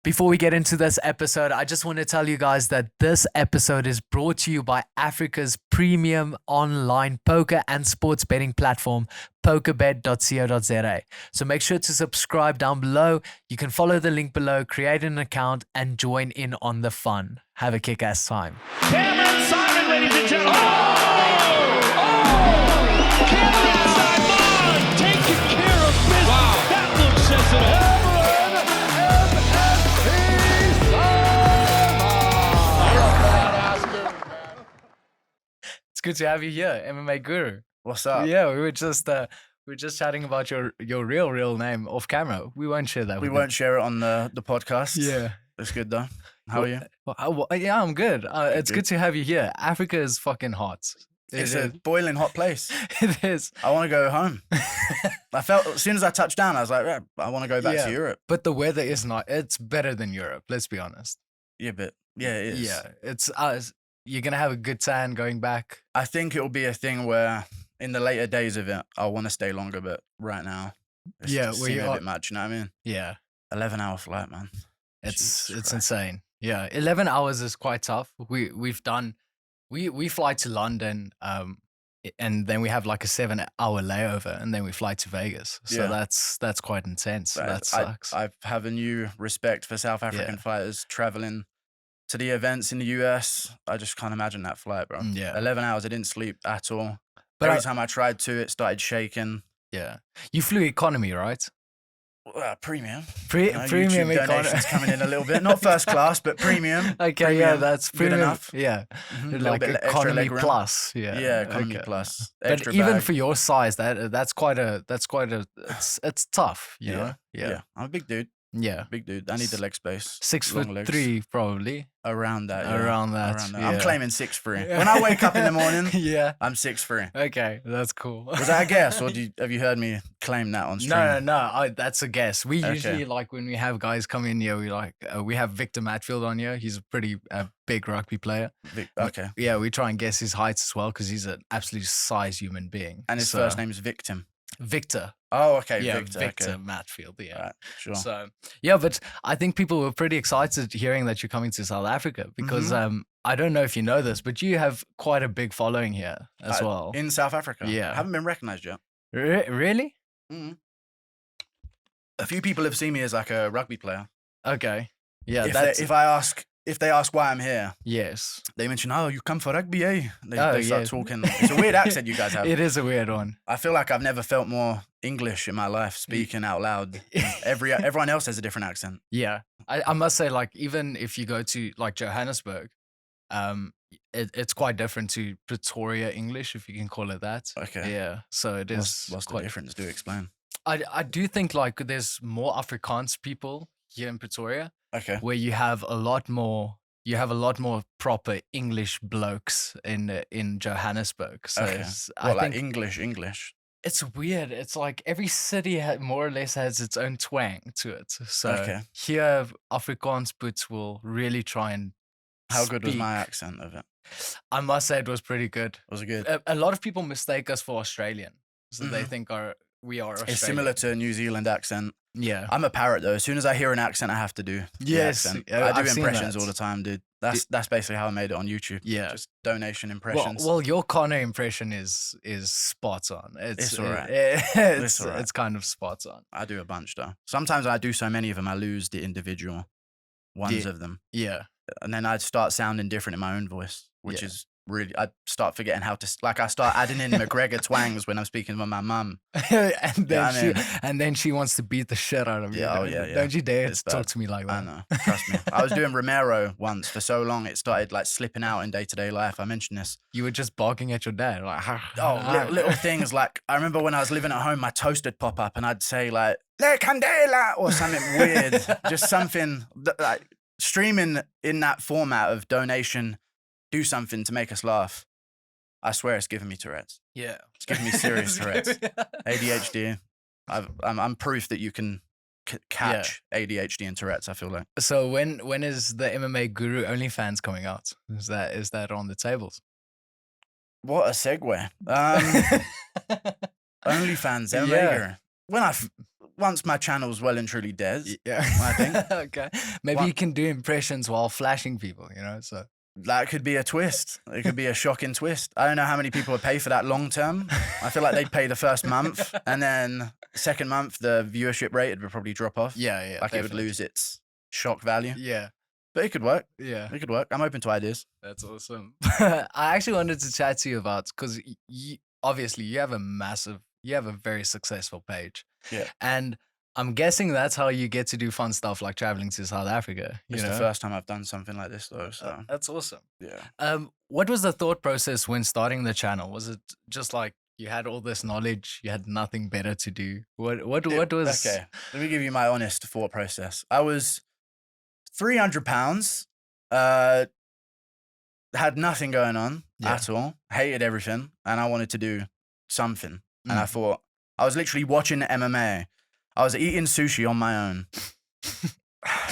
Before we get into this episode, I just want to tell you guys that this episode is brought to you by Africa's premium online poker and sports betting platform, pokerbet.co.za. So make sure to subscribe down below. You can follow the link below, create an account, and join in on the fun. Have a kick-ass time. Cameron Saaiman, ladies and gentlemen. Cameron Saaiman taking care of business. Wow. That look says it all. It's good to have you here, MMA Guru. What's up? Yeah, we were just chatting about your real name off camera. We won't share that. We won't share it on the podcast. Yeah. It's good though. How are you? Yeah, I'm good. It's good to have you here. Africa is fucking hot. It's a boiling hot place. It is. I want to go home. I felt as soon as I touched down, I was like, yeah, I want to go back to Europe. But the weather is not. It's better than Europe. Let's be honest. Yeah, but it is. Yeah, it's you're gonna have a good time going back. I think it will be a thing where in the later days of it, I want to stay longer, but right now, it's just seeming a bit much. You know what I mean? Yeah. 11-hour flight, man. It's insane. Yeah, 11 hours is quite tough. We fly to London, and then we have like a 7-hour layover, and then we fly to Vegas. So that's quite intense. That sucks. I have a new respect for South African fighters traveling to the events in the US. I just can't imagine that flight, bro. Yeah, 11 hours. I didn't sleep at all. But every time I tried to, it started shaking. Yeah, you flew economy, right? Premium. Premium YouTube donations coming in a little bit. Not first class, but premium. Okay, premium, yeah, that's premium. Good enough. Yeah, Like economy plus. Yeah, economy plus. But even for your size, that's quite a. It's tough. You know? Yeah. I'm a big dude. Yeah, big dude. I need the leg space. 6'3", probably. Around that. Yeah. Around that. Yeah. I'm claiming 6'3". When I wake up in the morning, I'm 6'3". Okay, that's cool. Was that a guess, or have you heard me claim that on stream? No. That's a guess. We usually like when we have guys come in here. We have Victor Matfield on here. He's a pretty big rugby player. Okay. Yeah, we try and guess his height as well because he's an absolute size human being. And his first name is Victim. Victor. Oh, okay. Yeah, Victor Matfield. Yeah. Right, sure. So, but I think people were pretty excited hearing that you're coming to South Africa because I don't know if you know this, but you have quite a big following here as well. In South Africa? Yeah. I haven't been recognized yet. Really? Mm-hmm. A few people have seen me as like a rugby player. Okay. Yeah. If they ask why I'm here, yes, they mention, "Oh, you come for rugby, eh?" They start talking. It's a weird accent you guys have. It is a weird one. I feel like I've never felt more English in my life, speaking out loud. Everyone else has a different accent. Yeah, I must say, like, even if you go to like Johannesburg, it's quite different to Pretoria English, if you can call it that. Okay. Yeah. So it is. What's the difference? Do explain. I do think like there's more Afrikaans people here in Pretoria. Okay. Where you have a lot more proper English blokes in Johannesburg. So I think English. It's weird. It's like every city more or less has its own twang to it. So here Afrikaans boots will really try and How good was my accent of it? I must say it was pretty good. Was it good? A lot of people mistake us for Australian. So they think we are Australian. It's similar to a New Zealand accent. Yeah. I'm a parrot though. As soon as I hear an accent, I have to do the accent. I do impressions all the time, dude. That's basically how I made it on YouTube. Yeah. Just donation impressions. Well, your Connor impression is spot on. It's all right. It's kind of spot on. I do a bunch though. Sometimes I do so many of them, I lose the individual ones of them. Yeah. And then I'd start sounding different in my own voice, which is really, I start forgetting how to, like I start adding in McGregor twangs when I'm speaking with my mum. and then she wants to beat the shit out of you. Yeah. Don't you dare talk to me like that. I know, trust me. I was doing Romero once for so long, it started like slipping out in day-to-day life. I mentioned this. You were just barking at your dad. Like, little things like, I remember when I was living at home, my toast would pop up and I'd say like, Le Candela, or something weird. Just something like streaming in that format of donation, do something to make us laugh. I swear it's giving me Tourette's. Yeah. It's giving me serious Tourette's. ADHD. I'm proof that you can catch ADHD and Tourette's, I feel like. So when is the MMA Guru OnlyFans coming out? Is that on the tables? What a segue. OnlyFans, MMA Guru. once my channel's well and truly dead, Yeah. I think. Okay. Maybe What- you can do impressions while flashing people, you know? So That could be a twist. It could be a shocking twist. I don't know how many people would pay for that long term. I feel like they'd pay the first month, and then second month, the viewership rate would probably drop off. yeah, Like it would definitely. lose its shock value. Yeah. But it could work. Yeah. It could work. I'm open to ideas. That's awesome. I actually wanted to chat to you about, because obviously you have a very successful page. Yeah. And I'm guessing that's how you get to do fun stuff like traveling to South Africa. You It's know? the first time I've done something like this, though. So That's awesome. yeah. What was the thought process when starting the channel? Was it just like you had all this knowledge, you had nothing better to do? What was Okay, let me give you my honest thought process. I was 300 pounds, had nothing going on at all, hated everything, and I wanted to do something. And I thought, I was literally watching MMA. I was eating sushi on my own.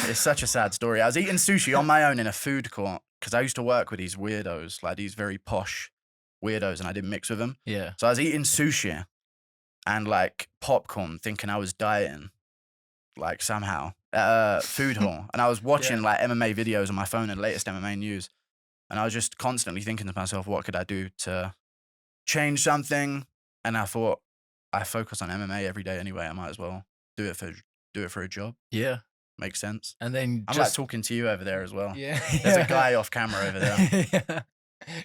It's such a sad story. I was eating sushi on my own in a food court because I used to work with these weirdos, like these very posh weirdos, and I didn't mix with them. Yeah. So I was eating sushi and like popcorn, thinking I was dieting, like somehow, at a food hall. And I was watching like MMA videos on my phone and latest MMA news. And I was just constantly thinking to myself, what could I do to change something? And I thought, I focus on MMA every day anyway. I might as well do it for a job. Yeah. Makes sense. And then I'm like talking to you over there as well. Yeah. There's a guy off camera over there.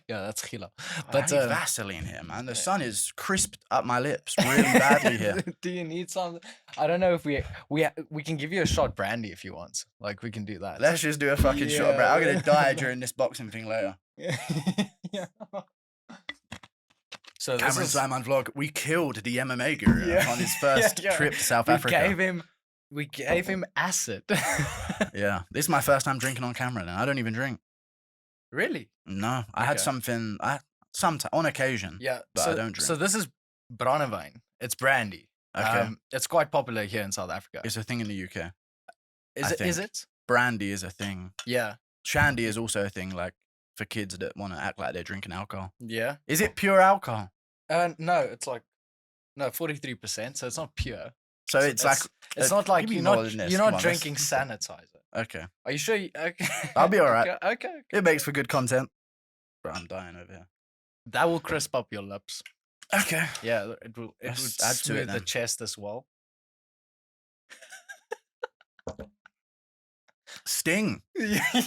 Yeah, that's Gila. But But Vaseline here, man. The sun is crisped up my lips really badly here. do you need some? I don't know if we can give you a shot brandy if you want. Like we can do that. Let's just do a fucking shot, bro. I'm gonna die during this boxing thing later. Yeah. So this Cameron is, Saaiman vlog. We killed the MMA Guru Yeah. on his first Yeah. trip to South we Africa. gave him acid. Yeah, this is my first time drinking on camera, and I don't even drink. Really? No, I had Okay. something. Sometime on occasion. Yeah. But so, I don't drink. So this is brandewijn. It's brandy. Okay, It's quite popular here in South Africa. it's a thing in the UK. I Is think. it? Brandy is a thing. Yeah. Shandy is also a thing, like for kids that want to act like they're drinking alcohol. Yeah. Is it pure alcohol? No, it's like 43%, so it's not pure. So it's like It's uh, not like give me you're more not than this. you're Come not on, drinking sanitizer. okay. Are you sure? Okay. I'll be all right. Okay. It makes for good content. Bro, I'm dying over here. That will crisp up your lips. Okay. Yeah, it would Let's add to it smooth the then. chest as well. Sting.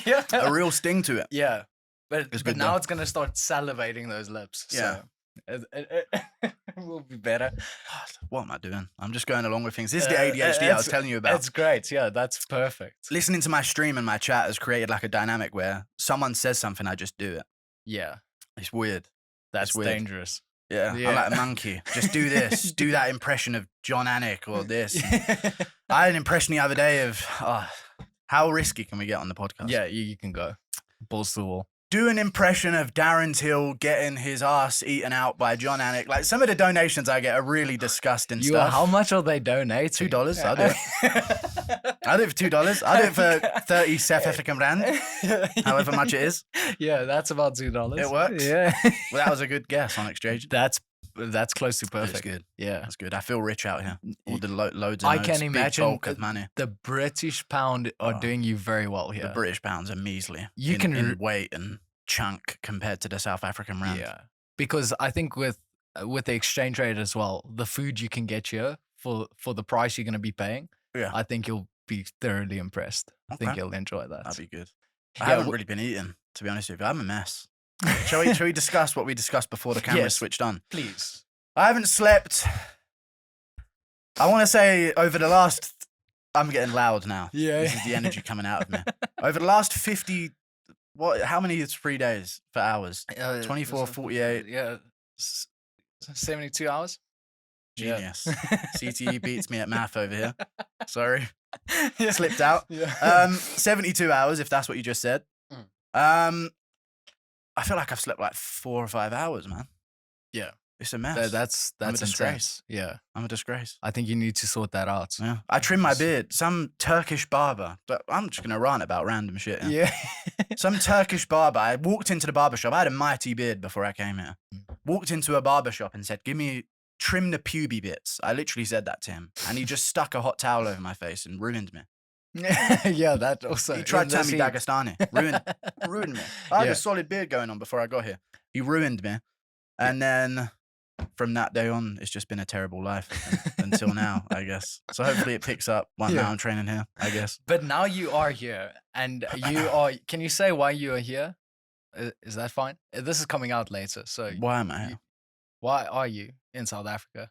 Yeah. A real sting to it. Yeah. But It's but good now though. it's gonna start salivating those lips. Yeah. So it will be better. What am I doing? I'm just going along with things. This is the Uh, ADHD I was it's- telling you about. That's great. Yeah, that's perfect. Listening to my stream and my chat has created like a dynamic where someone says something, I just do it. Yeah, It's weird. that's weird. dangerous. Yeah. Yeah. I'm like a monkey. Just do this. Do that impression of John Anik or this. I had an impression the other day of how risky can we get on the podcast? Yeah, you can go. Balls to the wall. Do an impression of Darren Till getting his ass eaten out by John Anik. Like some of the donations I get are really disgusting stuff. How much are they donating? $2. I'll do it. I'll do it for $2. I'll do it for 30 South African rand, however much it is. Yeah, that's about $2. It works. Yeah, Well, that was a good guess on exchange. that's close to That's perfect. good. Yeah, That's good. I feel rich out here. All the loads of I notes, can big imagine bulk of money. the British pound are Oh. doing you very well here. The British pounds are measly You in, can in re- weight and chunk compared to the South African rand. Yeah, because I think with the exchange rate as well, the food you can get here for the price you're going to be paying, Yeah. I think you'll be thoroughly impressed. I think Okay. you'll enjoy that. That'd be good. Yeah, I haven't really been eating, to be honest with you. I'm a mess. Shall we discuss what we discussed before the camera Yes. switched on? Please. I haven't slept. I want to say over the last. I'm getting loud now. Yeah. This is the energy coming out of me. Over the last 50. What? How many is 3 days for hours? 24, 48. Yeah, 72 hours. Yeah. Genius. CTE beats me at math over here. Sorry. Yeah. Slipped out. Yeah. 72 hours, if that's what you just said. Mm. I feel like I've slept like 4 or 5 hours, man. Yeah. It's a mess. That's I'm a insane. disgrace. Yeah, I'm a disgrace. I think you need to sort that out. Yeah. I trim my beard. Some Turkish barber, but I'm just going to rant about random shit. Yeah. Some Turkish barber. I walked into the barber shop. I had a mighty beard before I came here. Walked into a barber shop and said, give me trim the puby bits. I literally said that to him. And he just stuck a hot towel over my face and ruined me. Yeah, that also. He tried to turn me heat. Dagestani. Ruined me. I had Yeah. a solid beard going on before I got here. He ruined me. And then from that day on, it's just been a terrible life until now, I guess. So hopefully it picks up when Yeah. now I'm training here, I guess. But now you are here, and you are. Can you say why you are here? Is that fine? This is coming out later, so Why am I here? why are you in South Africa?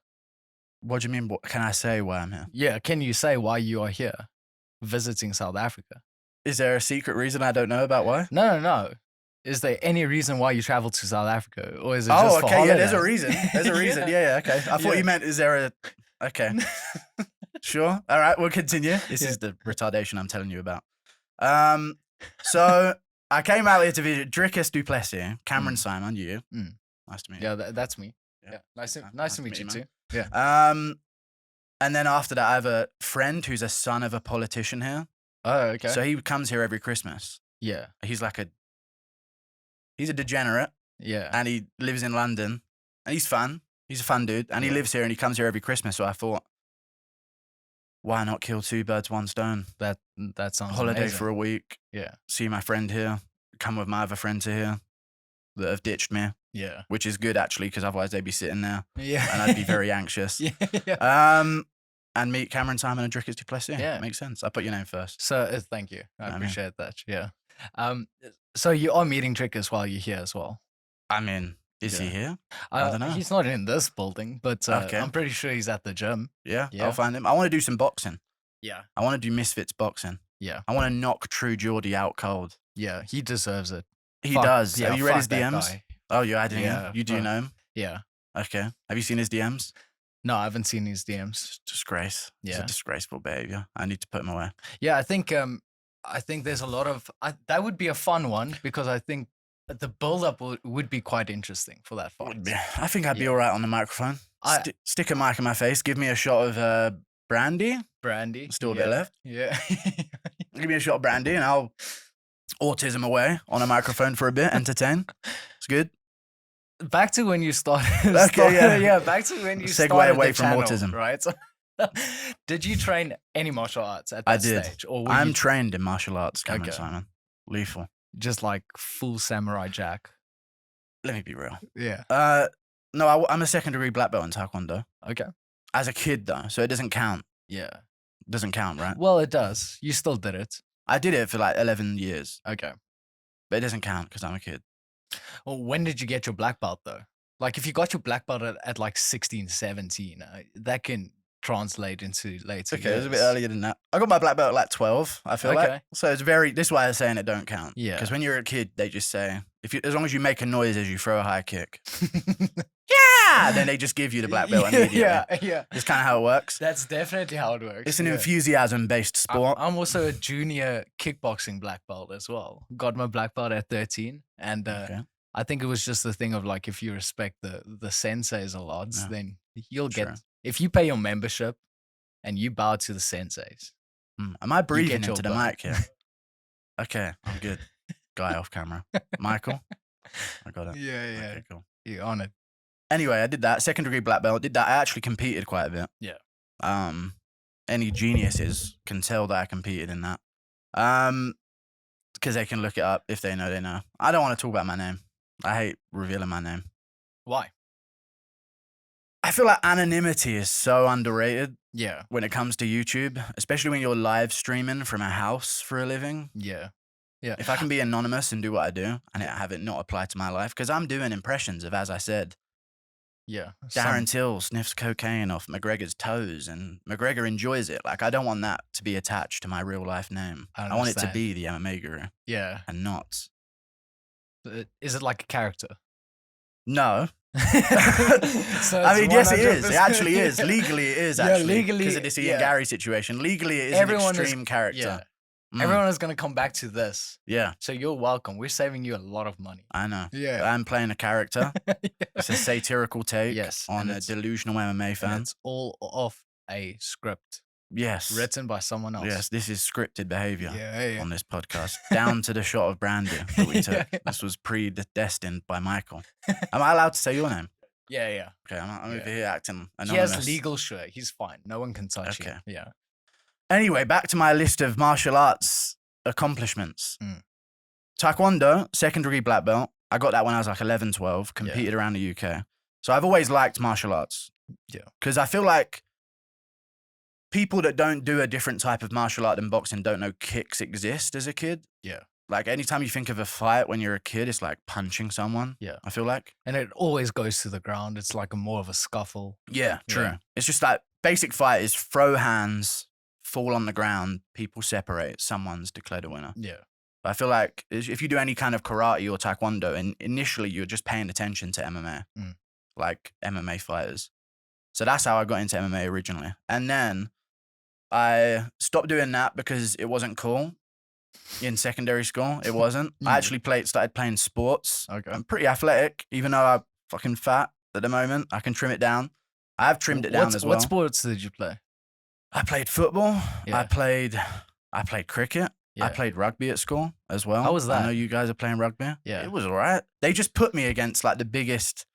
What do you mean? What, can I say why I'm here? Yeah, can you say why you are here, visiting South Africa? Is there a secret reason I don't know about why? No. Is there any reason why you traveled to South Africa, or is it just for okay. holiday? Yeah, there's a reason. There's a reason. Yeah, okay. I thought Yeah. you meant, is there a. Okay. Sure. All right, we'll continue. This Yeah. is the retardation I'm telling you about. So I came out here to visit Dricus du Plessis, Cameron Saaiman, you. Mm. Nice to meet you. Yeah, that's me. Yeah. Yeah, nice to meet you too. man. Yeah. And then after that, I have a friend who's a son of a politician here. Oh, okay. So he comes here every Christmas. yeah, He's a degenerate, yeah, and he lives in London, and he's fun. He's a fun dude, and he Yeah. lives here, and he comes here every Christmas. So I thought, why not kill two birds, one stone? that sounds Holiday amazing. for a week, Yeah, see my friend here, come with my other friends here that have ditched me, yeah, which is good actually, because otherwise they'd be sitting there, yeah, and I'd be very anxious. yeah. And meet Cameron Saaiman and Dricus du Plessis. Yeah. Makes sense. I put your name first. So thank you. I I mean- appreciate that. Yeah. So you are meeting Dricus while you're here as well. I mean, is he Yeah. here? I don't know. He's not in this building, but Okay. I'm pretty sure he's at the gym. Yeah, Yeah. I'll find him. I want to do some boxing. Yeah. I want to do Misfits boxing. Yeah. I want to knock True Geordie out cold. Yeah. He deserves it. He Fuck- does. Yeah, Have you read fuck his that DMs? guy. Oh, you're adding Yeah, him? You do fuck. know him? Yeah. Okay. Have you seen his DMs? No, I haven't seen his DMs. Disgrace. It's Yeah. a disgraceful behavior. I need to put him away. Yeah, I think there's a lot of that would be a fun one because I think the build up would be quite interesting for that fight. I think I'd be Yeah. all right on the microphone. I- Stick a mic in my face. Give me a shot of brandy. Brandy. Still a bit left. Yeah. Give me a shot of brandy and I'll autism away on a microphone for a bit. Entertain. It's good. Back to when you started. Okay, yeah. Back to when you Segue started away the from channel, autism. right? Did you train any martial arts at I that did. stage, or were I'm you trained in martial arts, Cameron Okay. Saaiman. Lethal. just like full samurai jack? Let me be real. Yeah. No, I'm a second degree black belt in Taekwondo. Okay. As a kid, though, so it doesn't count. Yeah. Doesn't count, right? Well, it does. You still did it. I did it for like 11 years, Okay. but it doesn't count because I'm a kid. Well, when did you get your black belt though? Like if you got your black belt at like 16, 17, that can translate into later. Okay, it was a bit years. earlier than that. I got my black belt at like 12, I feel like. Okay. So it's very, this is why I'm saying it don't count. Yeah. Because when you're a kid, they just say, as long as you make a noise as you throw a high kick, yeah, then they just give you the black belt immediately. Yeah. It's kind of how it works. That's definitely how it works. It's an yeah. enthusiasm-based sport. I'm also a junior kickboxing black belt as well. Got my black belt at 13. And Okay. I think it was just the thing of like, if you respect the senseis a lot, Yeah. then you'll True. get, if you pay your membership and you bow to the senseis. Am I breathing your into the belt. mic here? Okay, I'm good. Guy off camera. Michael? I got it. Yeah, Okay, cool. You're on it. Anyway, I did that. Second degree black belt. Did that. I actually competed quite a bit. Yeah. Any geniuses can tell that I competed in that. Because they can look it up. If they know, they know. I don't want to talk about my name. I hate revealing my name. Why? I feel like anonymity is so underrated Yeah. when it comes to YouTube, especially when you're live streaming from a house for a living. Yeah. Yeah. If I can be anonymous and do what I do and have it not apply to my life, because I'm doing impressions of, as I said, Yeah. Darren Till sniffs cocaine off McGregor's toes and McGregor enjoys it. Like, I don't want that to be attached to my real life name. I I want it to understand. be the MMA Guru Yeah. and not. Is it like a character? No. So I it's mean, yes, it is. 100%. It actually is. Legally, it is Yeah, actually. legally, Because of this Ian yeah. Garry situation. Legally, it is Everyone an is- extreme character. Yeah. Mm, Everyone is going to come back to this. yeah, So you're welcome. We're saving you a lot of money. I know. Yeah. I'm playing a character. It's a satirical take Yes, on and a it's- delusional MMA And fan. it's all off a script Yes. written by someone else. Yes, this is scripted behavior Yeah. on this podcast, down to the shot of brandy that we took. Yeah. This was predestined by Michael. Am I allowed to say your name? Yeah. Okay, I'm Yeah. over here acting He anonymous. has legal shirt. He's fine. No one can touch Okay. him. Yeah. Anyway, back to my list of martial arts accomplishments. Mm. Taekwondo, second degree black belt. I got that when I was like 11, 12, competed around the UK. So I've always liked martial arts. Yeah. Because I feel like people that don't do a different type of martial art than boxing don't know kicks exist as a kid. Yeah. Like anytime you think of a fight when you're a kid, it's like punching someone. Yeah. I feel like. And it always goes to the ground. It's like more of a scuffle. Yeah, true. Yeah. It's just like basic fight is throw hands, fall on the ground, people separate, someone's declared a winner. Yeah. But I feel like if you do any kind of karate or taekwondo, and initially you're just paying attention to MMA, like MMA fighters. So that's how I got into MMA originally. And then I stopped doing that because it wasn't cool in secondary school. It wasn't. I actually started playing sports. Okay. I'm pretty athletic, even though I'm fucking fat at the moment. I can trim it down. I have trimmed it down as well. What sports did you play? I played football. Yeah. I played cricket. Yeah. I played rugby at school as well. How was that? I know you guys are playing rugby. Yeah. It was all right. They just put me against like the biggest,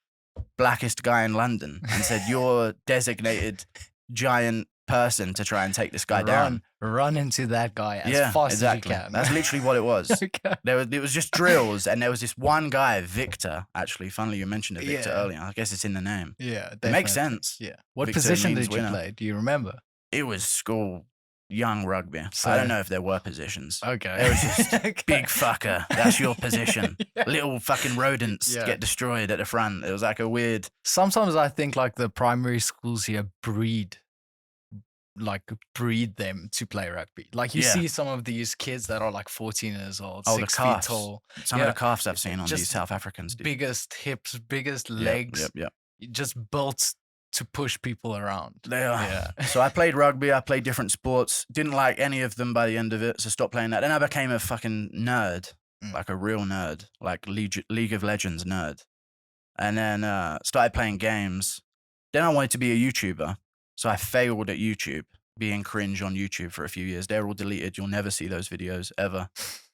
blackest guy in London and said, you're designated giant person to try and take this guy down. Run into that guy as fast as you can. That's literally what it was. Okay. It was just drills, and there was this one guy, Victor. Actually, funnily you mentioned it, Victor Yeah. earlier. I guess it's in the name. Yeah. It makes sense. Yeah. What Victor position means did you winner. play? Do you remember? It was school young rugby. So- I don't know if there were positions. Okay. It was just Okay. big fucker. That's your position. Yeah. Little fucking rodents Yeah. get destroyed at the front. It was like a weird. Sometimes I think like the primary schools here breed them to play rugby. Like you Yeah. see some of these kids that are like 14 years old, Oh, the 6 feet calves. tall, Some Yeah. of the calves I've seen on Just these South Africans. Dude. biggest hips, biggest Yep, legs, Yep. just built to push people around. They are. Yeah. So I played rugby. I played different sports. Didn't like any of them by the end of it. So stopped playing that. Then I became a fucking nerd, like a real nerd, like League of Legends nerd. And then started playing games. Then I wanted to be a YouTuber. So I failed at YouTube, being cringe on YouTube for a few years. They're all deleted. You'll never see those videos ever.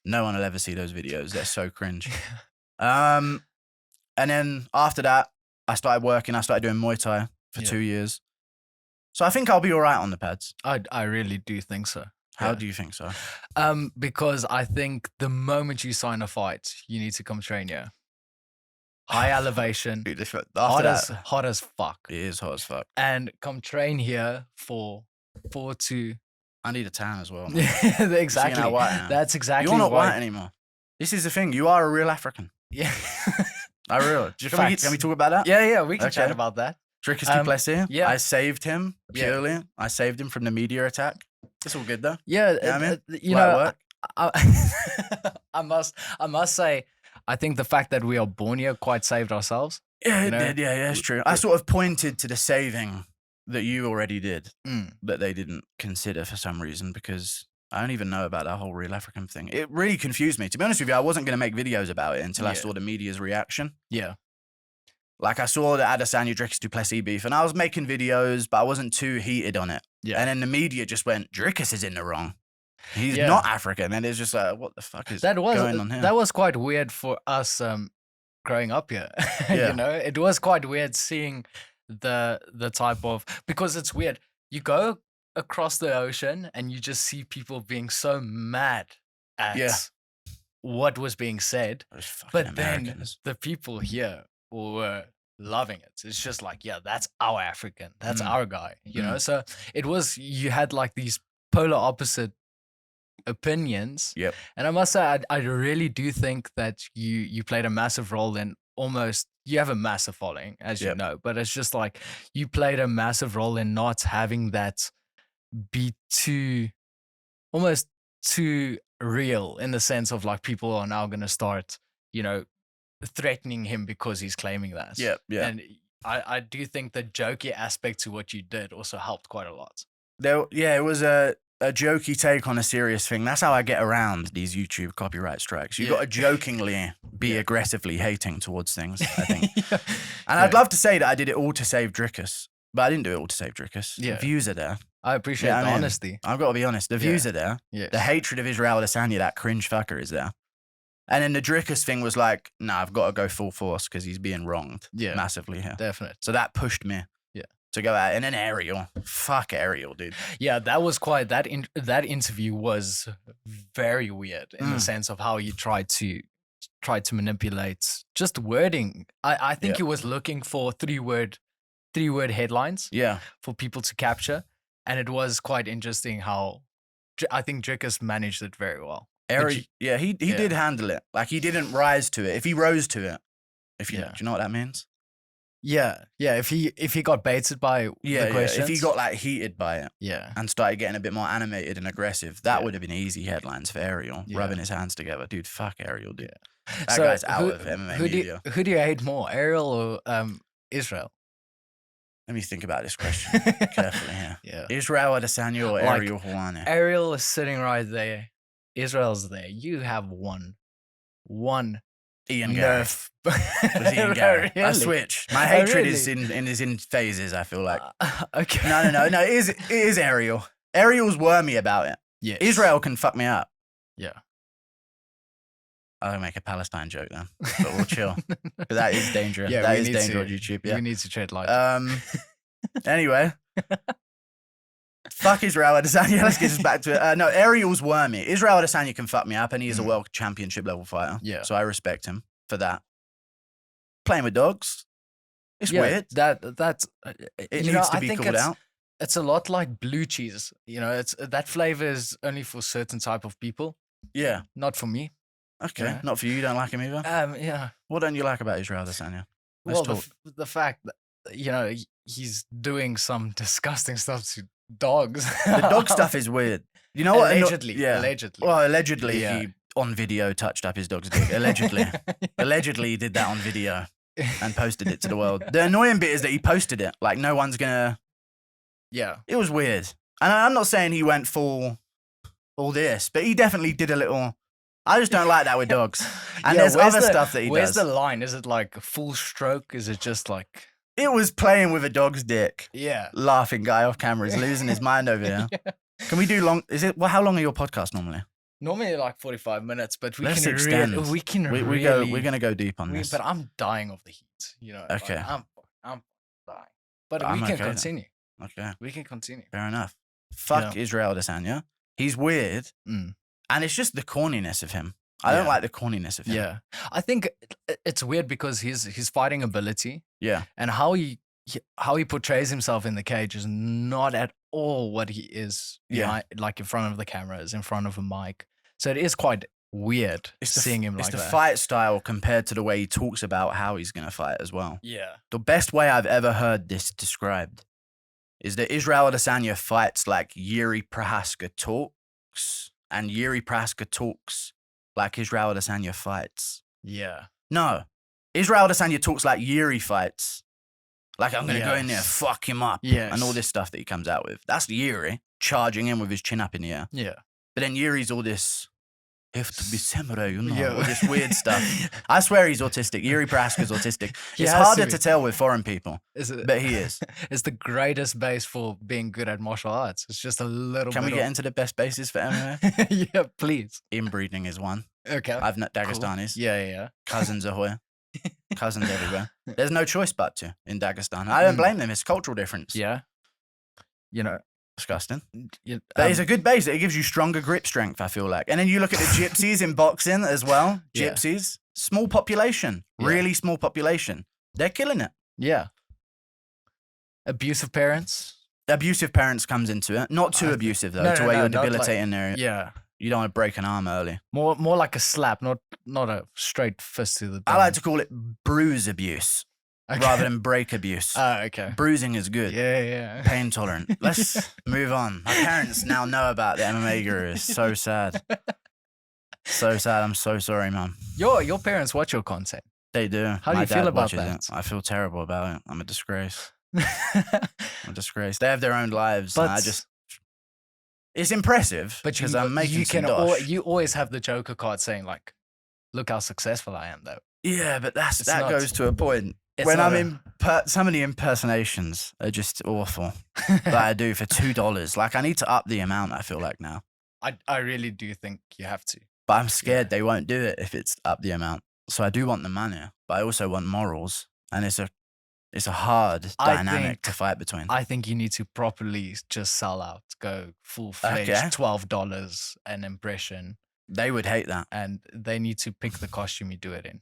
No one will ever see those videos. They're so cringe. And then after that, I started working. I started doing Muay Thai for 2 years. So I think I'll be all right on the pads. I really do think so. How Yeah. do you think so? Because I think the moment you sign a fight, you need to come train here. High elevation, Dude, after hot as fuck. it is hot as fuck. And come train here for 4 to I need a tan as well. Man. exactly. Seeing how white I am. That's exactly You're not why. white anymore. This is the thing. You are a real African. Yeah. I really. Facts. Can we talk about that? yeah, we can chat Okay. about that. Dricus du Plessis. yeah. I saved him Yeah. purely. I saved him from the media attack. It's all good though. Yeah, Yeah, I mean, you light know, work. I must say, I think the fact that we are born here quite saved ourselves. Yeah, you it know? did. Yeah, it's true. I sort of pointed to the saving that you already did that they didn't consider for some reason because I don't even know about that whole real African thing. It really confused me. To be honest with you, I wasn't going to make videos about it until I Yeah. saw the media's reaction. Yeah. Like I saw the Adesanya Dricus du Plessis beef and I was making videos, but I wasn't too heated on it. Yeah. And then the media just went, Dricus is in the wrong. He's Yeah. not African. And it's just like, what the fuck is going on here? That was quite weird for us growing up here. Yeah. You know, it was quite weird seeing the type of, because it's weird. You go across the ocean and you just see people being so mad at Yeah. what was being said. Those fucking But then Americans. the people here were loving it. It's just like, yeah, that's our African. That's Mm. our guy, you know? So it was, you had like these polar opposite opinions. Yep. And I must say, I really do think that you played a massive role in almost, you have a massive following, as you Yep. know, but it's just like you played a massive role in not having that be almost too real in the sense of like people are now going to start, you know, threatening him because he's claiming that. Yeah, yeah. And I do think the jokey aspect to what you did also helped quite a lot. It was a jokey take on a serious thing. That's how I get around these YouTube copyright strikes. You've Yeah. got to jokingly be aggressively hating towards things, I think. Yeah. And I'd love to say that I did it all to save Dricus, but I didn't do it all to save Dricus. Yeah. The views are there. I appreciate Yeah, I the mean, honesty. I've got to be honest. The views are there. Yeah. The hatred of Israel Adesanya, that cringe fucker, is there. And then the Dricus thing was like, nah, I've got to go full force because he's being wronged massively here. Definitely. So that pushed me to go out. And then Ariel. Fuck Ariel, dude. Yeah, that was quite, that interview was very weird in the sense of how he tried to manipulate just wording. I think he was looking for three-word headlines for people to capture. And it was quite interesting how I think Dricus managed it very well. He did handle it. Like, he didn't rise to it. If he rose to it, do you know what that means? Yeah. If he got baited by the questions. If he got like heated by it, yeah, and started getting a bit more animated and aggressive, that would have been easy headlines for Ariel. Rubbing his hands together, dude. Fuck Ariel, dude. That guy's out of MMA media. Who do you hate more, Ariel or Israel? Let me think about this question carefully here. Yeah, Israel Adesanya or Ariel Helwani? Ariel is sitting right there. Israel's there. You have one. Ian Garry. Ian Garry. I switch. My hatred is in phases, I feel like. Okay. No. It is Ariel. Ariel's wormy about it. Yes. Israel can fuck me up. Yeah. I'll make a Palestine joke then, but we'll chill. Because that is dangerous. That is dangerous on YouTube. Yeah. We need to tread light. Anyway. Fuck Israel Adesanya. Let's get us back to it. No, Ariel's wormy. Israel Adesanya can fuck me up, and he is a world championship level fighter. Yeah. So I respect him for that. Playing with dogs. It's weird. It needs to be called out. It's a lot like blue cheese. You know, that flavor is only for certain type of people. Yeah. Not for me. Okay. Yeah. Not for you. You don't like him either? Yeah. What don't you like about Israel Adesanya? The fact that, you know, he's doing some disgusting stuff to dogs. The dog stuff is weird. You know what? Allegedly. Well, allegedly he on video touched up his dog's dick. Allegedly. Allegedly he did that on video and posted it to the world. The annoying bit is that he posted it. Like, no one's gonna... Yeah. It was weird. And I'm not saying he went full all this, but he definitely did a little... I just don't like that with dogs. And there's other stuff that he does. Where's the line? Is it like a full stroke? Is it just like... It was playing with a dog's dick. Yeah. Laughing guy off camera. He's losing his mind over here. Yeah. Can we do long... how long are your podcasts normally? Normally like 45 minutes, but Let's extend. We're going to go deep on this. But I'm dying of the heat, you know. Okay. Like, I'm dying. But we can continue. Okay. We can continue. Fair enough. Fuck Israel Adesanya. He's weird. Mm. And it's just the corniness of him. I don't like the corniness of him. Yeah. I think it's weird because his fighting ability and how he portrays himself in the cage is not at all what he is like in front of the cameras, in front of a mic. So it is quite weird seeing him like that. It's the fight style compared to the way he talks about how he's going to fight as well. Yeah. The best way I've ever heard this described is that Israel Adesanya fights like Yuri Prohaska talks, and Yuri Prohaska talks like Israel Adesanya fights. Yeah. No. Israel Adesanya talks like Yuri fights. Like, I'm going to go in there, fuck him up, and all this stuff that he comes out with. That's Yuri charging in with his chin up in the air. Yeah. But then Yuri's all this, have to be samurai, you know, all this weird stuff. I swear he's autistic. Yuri Prohaska's autistic. It's harder to tell with foreign people, but he is. It's the greatest base for being good at martial arts. It's just a little Can we get into the best bases for MMA? Yeah, please. Inbreeding is one. Okay. I've met Dagestanis. Cool. Yeah. Cousins ahoy. Cousins everywhere. There's no choice but to in Dagestan. I don't blame them. It's cultural difference. Yeah. You know. Disgusting. But it's a good base. It gives you stronger grip strength, I feel like. And then you look at the gypsies in boxing as well. Gypsies. Small population. Really small population. They're killing it. Yeah. Abusive parents. Abusive parents comes into it. Not too abusive, though, to where you're debilitating their... Yeah. You don't want to break an arm early. More like a slap, not a straight fist to the dome. I like to call it bruise abuse rather than break abuse. Oh, okay. Bruising is good. Yeah. Pain tolerant. Let's move on. My parents now know about the MMA Guru. It's so sad. So sad. I'm so sorry, Mum. Your parents watch your content. They do. How do you feel about that? I feel terrible about it. I'm a disgrace. I'm a disgrace. They have their own lives. And I just... It's impressive because I'm making some dosh. You always have the Joker card saying like, "Look how successful I am," though. Yeah, but that goes to a point. When I'm in some of the impersonations are just awful that I do for $2. Like, I need to up the amount. I feel like now. I really do think you have to. But I'm scared they won't do it if it's up the amount. So I do want the money, but I also want morals. And it's a hard dynamic to fight between. I think you need to properly just sell out, go full-fledged, Okay. $12 an impression. They would hate that. And they need to pick the costume you do it in.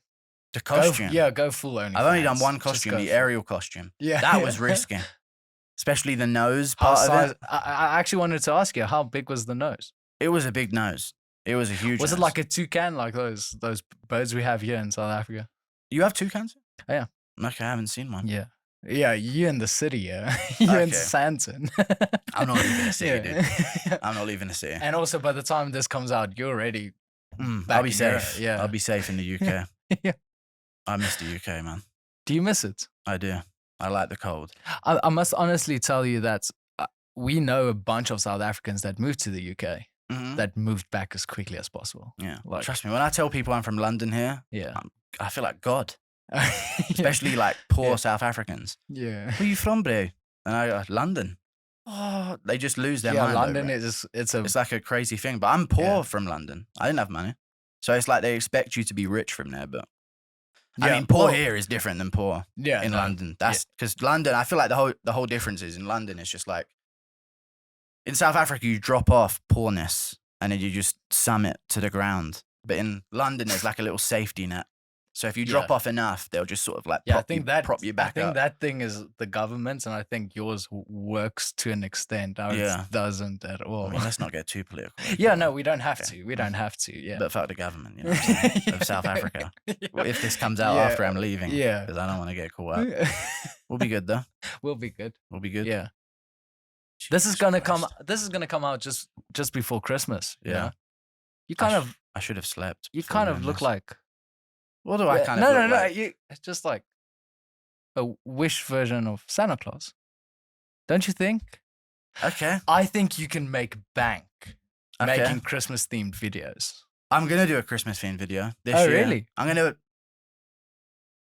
The costume? Go full only. I've only done one costume, the aerial costume. Yeah. That was risky. Especially the nose part of it. I actually wanted to ask you, how big was the nose? It was a big nose. It was a huge Was nose. it like a toucan, like those birds we have here in South Africa? You have toucans? Oh, yeah. Okay, I haven't seen one. Yeah. Yeah, you in the city, yeah. You're in Santon. I'm not leaving the city, dude. I'm not leaving the city. And also, by the time this comes out, you're already back I'll be in safe. Europe. Yeah. I'll be safe in the UK. Yeah. I miss the UK, man. Do you miss it? I do. I like the cold. I must honestly tell you that we know a bunch of South Africans that moved to the UK Mhm. that moved back as quickly as possible. Yeah. Like- Trust me, when I tell people I'm from London here, Yeah. I feel like God. Especially like poor Yeah. South Africans. Yeah. Where are you from, bro? And I go, London. Oh, they just lose their Yeah, mind. London over it. it's like a crazy thing. But I'm poor Yeah. from London. I didn't have money. So it's like they expect you to be rich from there. But I Yeah, mean, poor well- here is different than poor yeah, in no. London. That's because London, I feel like the whole difference is in London, it's just like in South Africa, you drop off poorness and then you just sum it to the ground. But in London, there's like a little safety net. So if you drop off enough, they'll just sort of like Yeah, I prop, think you, that prop you back I think up. that thing is the government, and I think yours works to an extent. Ours Yeah. doesn't at all. I mean, let's not get too political. Yeah, no, we don't have Okay. to. We don't have to. Yeah. But fuck the government, you know what I'm saying? Of South Africa. Well, if this comes out Yeah. after I'm leaving, Yeah. because I don't want to get caught up. We'll be good though. We'll be good. We'll be good. Yeah. This is Jesus gonna Christ. come out just before Christmas. you Yeah. know? You kind of I should have slept. you before kind of doing look this. like What do I Yeah, kind of no, look like? you it's just like a wish version of Santa Claus. Don't you think? Okay. I think you can make bank Okay. making Christmas themed videos. I'm gonna do a Christmas themed video this Oh, year. really? I'm gonna.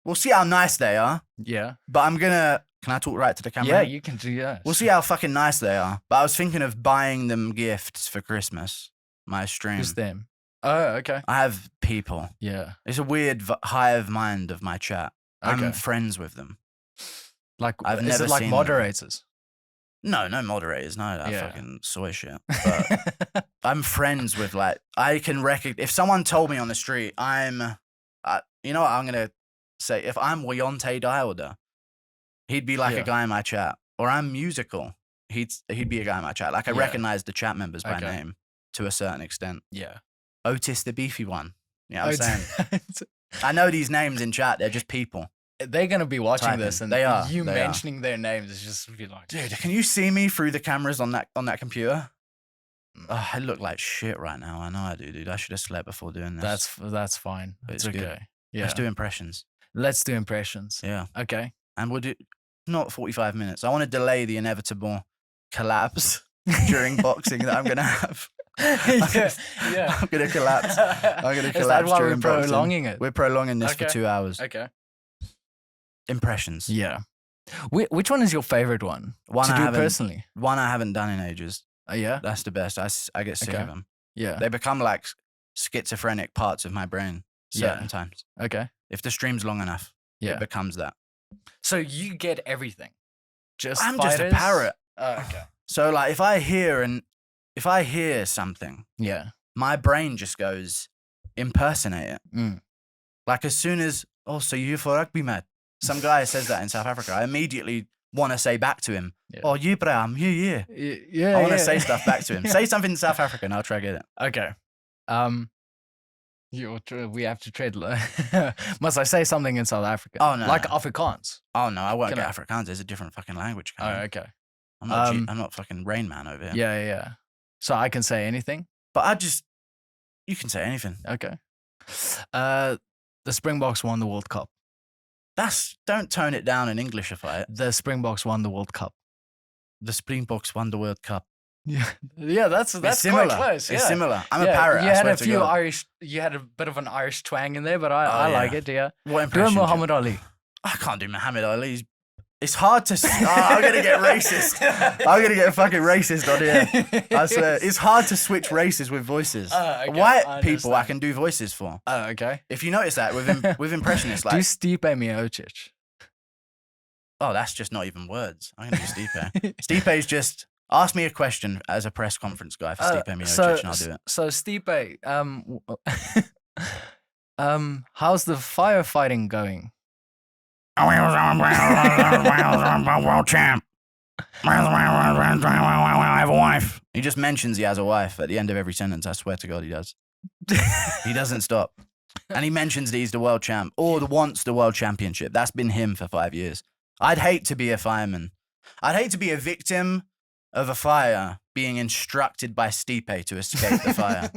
We'll see how nice they are, Yeah. but I'm gonna. Can I talk right to the camera? Yeah, you can do that. We'll see how fucking nice they are. But I was thinking of buying them gifts for Christmas. My stream. Who's them? Oh, okay. I have people. Yeah. It's a weird hive mind of my chat. I'm Okay. friends with them. Like, I've is never it like seen them. moderators? No moderators. No, that Yeah. fucking soy shit. But I'm friends with like I can recognize if someone told me on the street you know what I'm gonna say, if I'm Wayonte Dialder, he'd be like Yeah. a guy in my chat, or I'm musical, he'd be a guy in my chat. Like I Yeah. recognize the chat members by Okay. name to a certain extent. Yeah. Otis the beefy one. You know what I'm Oh, saying? I know these names in chat. They're just people. They're gonna be watching Typing. this, and They are, you they are. mentioning their names is just be like, Dude, can you see me through the cameras on that computer? Mm. Oh, I look like shit right now. I know I do, dude. I should have slept before doing this. That's fine. But It's it's good. okay. Yeah. Let's do impressions. Let's do impressions. Yeah. Okay. And we'll do not 45 minutes. I want to delay the inevitable collapse during boxing that I'm going to have. yeah. I'm going to collapse. I'm going to Is that collapse why we're during boxing. prolonging it? We're prolonging this for Okay. 2 hours. Okay. Impressions. Yeah. Which one is your favorite one One to I do haven't- personally? One I haven't done in ages. Yeah. That's the best. I get sick Okay. of them. Yeah. They become like schizophrenic parts of my brain certain Yeah. times. Okay. If the stream's long enough, Yeah. it becomes that. So you get everything. Just I'm just a fighters? parrot. Oh, okay. So like if I hear something, Yeah. my brain just goes impersonate it. Mm. Like as soon as so you for rugby, mate. Some guy says that in South Africa. I immediately want to say back to him, Yeah. "Oh, you, bro, I'm here." Yeah. I want to say stuff back to him. Say something in South African. I'll try to get it. Okay. We have to trade. Must I say something in South Africa? Oh, no, Like no. Afrikaans. Oh no, I won't Can get I- Afrikaans. There's a different fucking language. Oh, coming. okay. I'm not fucking Rain Man over here. Yeah. So I can say anything. But you can say anything. Okay. The Springboks won the World Cup. Don't tone it down and Englishify it. The Springboks won the World Cup. The Springboks won the World Cup. Yeah, that's similar. quite close. It's yeah. similar. I'm Yeah, a parrot. You I had swear a to few God. Irish. You had a bit of an Irish twang in there, but I Oh, like yeah. it. Yeah. What Do a impression? Muhammad Ali. I can't do Muhammad Ali. It's hard to. I'm gonna get racist. I'm gonna get fucking racist on here. I swear, it's hard to switch races with voices. Okay, White people, I can do voices for. Oh, okay. If you notice that with impressionists, Do like, Stipe Miocic. oh, that's just not even words. I'm gonna do Stipe. Stipe's just ask me a question as a press conference guy for Stipe Miocic, and I'll do it. So Stipe, how's the firefighting going? World champ. I have a wife. He just mentions he has a wife at the end of every sentence. I swear to God, he does. He doesn't stop. And he mentions that he's the world champ or wants the world championship. That's been him for 5 years. I'd hate to be a fireman. I'd hate to be a victim of a fire being instructed by Stipe to escape the fire.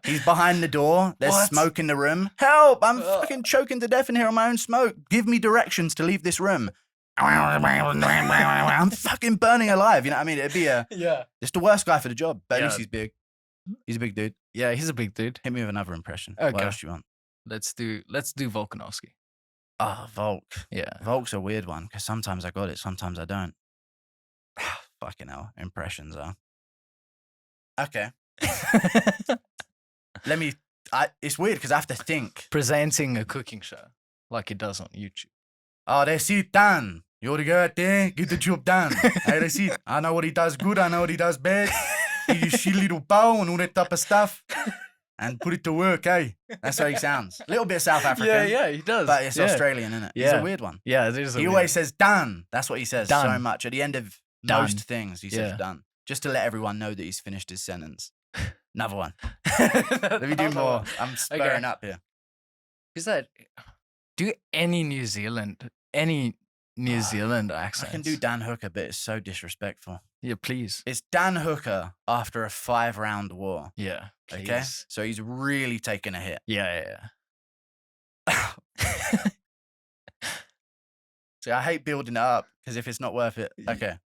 He's behind the door. There's What? smoke in the room. Help! I'm fucking choking to death in here on my own smoke. Give me directions to leave this room. I'm fucking burning alive. You know what I mean? It'd be Yeah. it's the worst guy for the job. But at Yeah. least he's big. He's a big dude. Yeah, he's a big dude. Hit me with another impression. What Okay. else do you want? Let's do Volkanovski. Ah, Volk. Yeah. Volk's a weird one because sometimes I got it, sometimes I don't. Fucking hell. Impressions are. Okay. Let me. It's weird because I have to think. Presenting a cooking show like he does on YouTube. Oh, that's it, done. You already got there. Get the job done. Hey, that's it. I know what he does good. I know what he does bad. He just shit little bow and all that type of stuff. And put it to work, eh? That's how he sounds. A little bit South African. Yeah, he does. But it's yeah. Australian, isn't it? He's Yeah. a weird one. Yeah, it is. He always says done. That's what he says so Done. much. At the end of Done. most things, he says Yeah. done. Just to let everyone know that he's finished his sentence. Another one. Let me do more. I'm spurring up here. Is that do any New Zealand accents? I can do Dan Hooker, but it's so disrespectful. Yeah, please. It's Dan Hooker after a 5-round war. Yeah. Okay? Please. So he's really taken a hit. Yeah. See, I hate building it up because if it's not worth it, okay.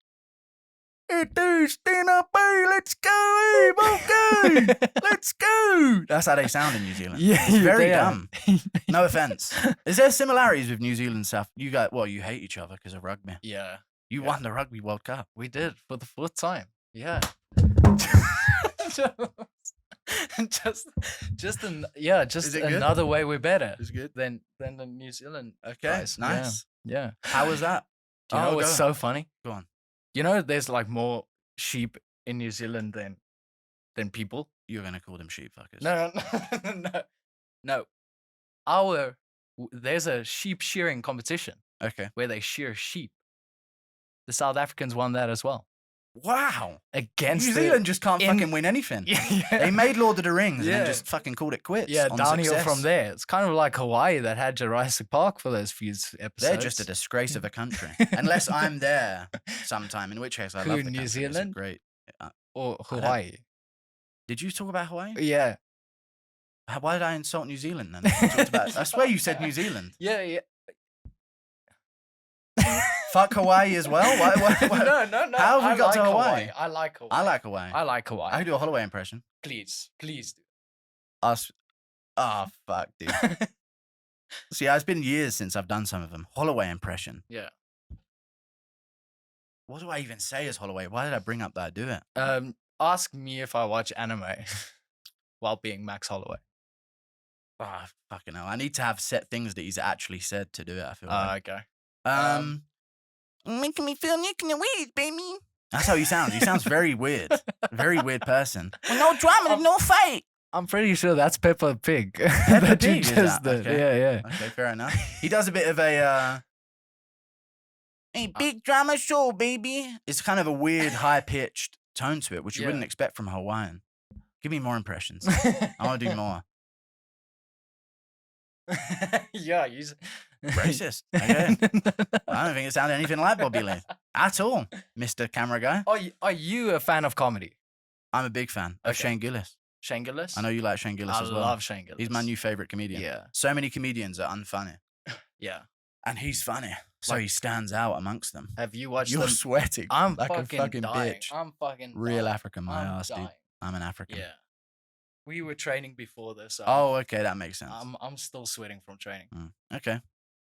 Hey, dude, stand up, hey, let's go, hey, okay, let's go. That's how they sound in New Zealand. Yeah, It's very they are. dumb. No offense. Is there similarities with New Zealand stuff? You got, well, you hate each other because of rugby. Yeah. You won the Rugby World Cup. We did for the 4th time. Yeah. just Is it good? another way we're better It's good. than the New Zealand Okay, guys. Yeah, nice. Yeah. How was that? Do you know? Oh, it's Go. so funny. Go on. You know, there's like more sheep in New Zealand than people. You're going to call them sheep fuckers. No. There's a sheep shearing competition Okay. where they shear sheep. The South Africans won that as well. Wow. Against New the- Zealand just can't in- fucking win anything. Yeah. They made Lord of the Rings and Yeah. then just fucking called it quits. Yeah, on downhill success. from there. It's kind of like Hawaii that had Jurassic Park for those few episodes. They're just a disgrace of a country. Unless I'm there sometime, in which case I Who, love the New country. It's a Zealand? great. or I don't- Hawaii. Did you talk about Hawaii? Yeah. Why did I insult New Zealand then? I talked about- I swear you said New Zealand. Yeah. Fuck Hawaii as well? Why? No. How have we I got to like Hawaii? I like Hawaii. I like Hawaii. I like Hawaii. I can do a Holloway impression. Please do. Us. Oh, fuck, dude. See, it's been years since I've done some of them. Holloway impression. Yeah. What do I even say as Holloway? Why did I bring up that I do it? Ask me if I watch anime while being Max Holloway. Oh, fucking hell. I need to have set things that he's actually said to do it, I feel like. Okay. Making me feel weird, baby. That's how he sounds. He sounds very weird. Very weird person. Well, no drama, no fight. I'm pretty sure that's Peppa Pig. Peppa that you Pig, is just that? did. Okay. Yeah. Okay, fair enough. He does a bit of a, hey, big drama show, baby. It's kind of a weird, high-pitched tone to it, which you Yeah. wouldn't expect from a Hawaiian. Give me more impressions. I want to do more. Yeah, he's Racist. Okay. I don't think it sounded anything like Bobby Lee at all, Mr. Camera Guy. Are you a fan of comedy? I'm a big fan of Okay. Shane Gillis. Shane Gillis? I know you like Shane Gillis I as well. love Shane Gillis. He's my new favorite comedian. Yeah. So many comedians are unfunny, Yeah. and he's funny, so Like- he stands out amongst them. Have you watched You're them? sweating. I'm like fucking, a fucking dying. bitch. I'm fucking Real dying. African, my I'm ass, dude. dying. I'm an African. Yeah. We were training before this. So Oh, okay, that makes sense. I'm still sweating from training. Okay.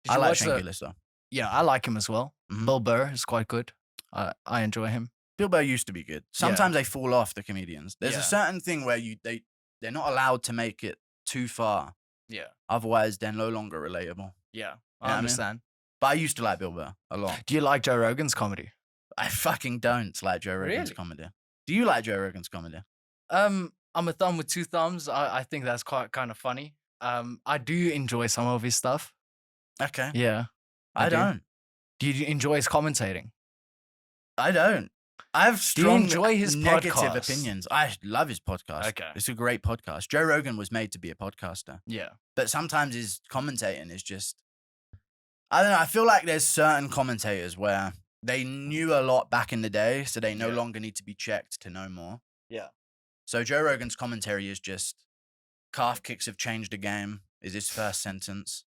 Did I you like watch Shane the- Gillis though. Yeah, I like him as well. Mhm. Bill Burr is quite good. I enjoy him. Bill Burr used to be good. Sometimes they fall off, the comedians. There's Yeah. a certain thing where they're not allowed to make it too far. Yeah. Otherwise, they're no longer relatable. Yeah. Yeah, I I mean- understand. But I used to like Bill Burr a lot. Do you like Joe Rogan's comedy? I fucking don't like Joe Rogan's Really? comedy. Do you like Joe Rogan's comedy? I'm a thumb with two thumbs. I think that's quite kind of funny. I do enjoy some of his stuff. Okay. Yeah. I do. don't. Do you enjoy his commentating? I don't. I have Do you strong enjoy his negative podcasts? opinions. I love his podcast. Okay. It's a great podcast. Joe Rogan was made to be a podcaster. Yeah. But sometimes his commentating is just, I don't know. I feel like there's certain commentators where they knew a lot back in the day, so they no Yeah. longer need to be checked to know more. Yeah. So Joe Rogan's commentary is just, calf kicks have changed the game, is his first sentence.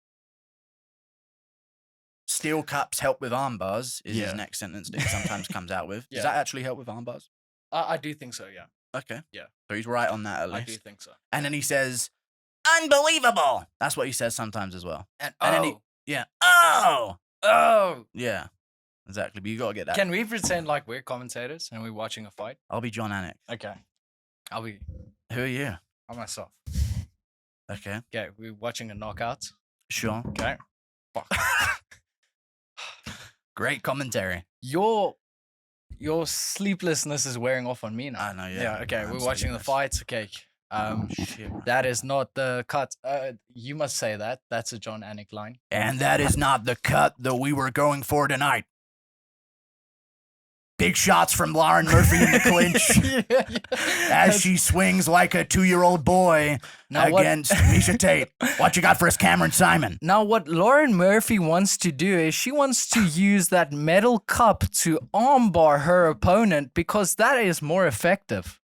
Steel cups help with arm bars is Yeah. his next sentence that he sometimes comes out with. Yeah. Does that actually help with arm bars? I do think so, yeah. Okay. Yeah. So he's right on that at I least. do think so. And then he says, unbelievable. That's what he says sometimes as well. And then he- Yeah. Oh. oh. Yeah. Exactly. But you got to get that. Can we pretend like we're commentators and we're watching a fight? I'll be John Anik. Okay. I'll be Who are you? by myself. Okay. Okay, we're watching a knockout. Sure. Okay. Fuck. Great commentary. Your sleeplessness is wearing off on me now. I know, yeah. Yeah, okay. I'm We're watching the sleepless. fights. Okay. Shit. That is not the cut. You must say that. That's a John Anik line. And that is not the cut that we were going for tonight. Big shots from Lauren Murphy in the clinch as she swings like a 2-year-old boy Now what- against Misha Tate. What you got for us, Cameron Saaiman? Now, what Lauren Murphy wants to do is she wants to use that metal cup to armbar her opponent because that is more effective.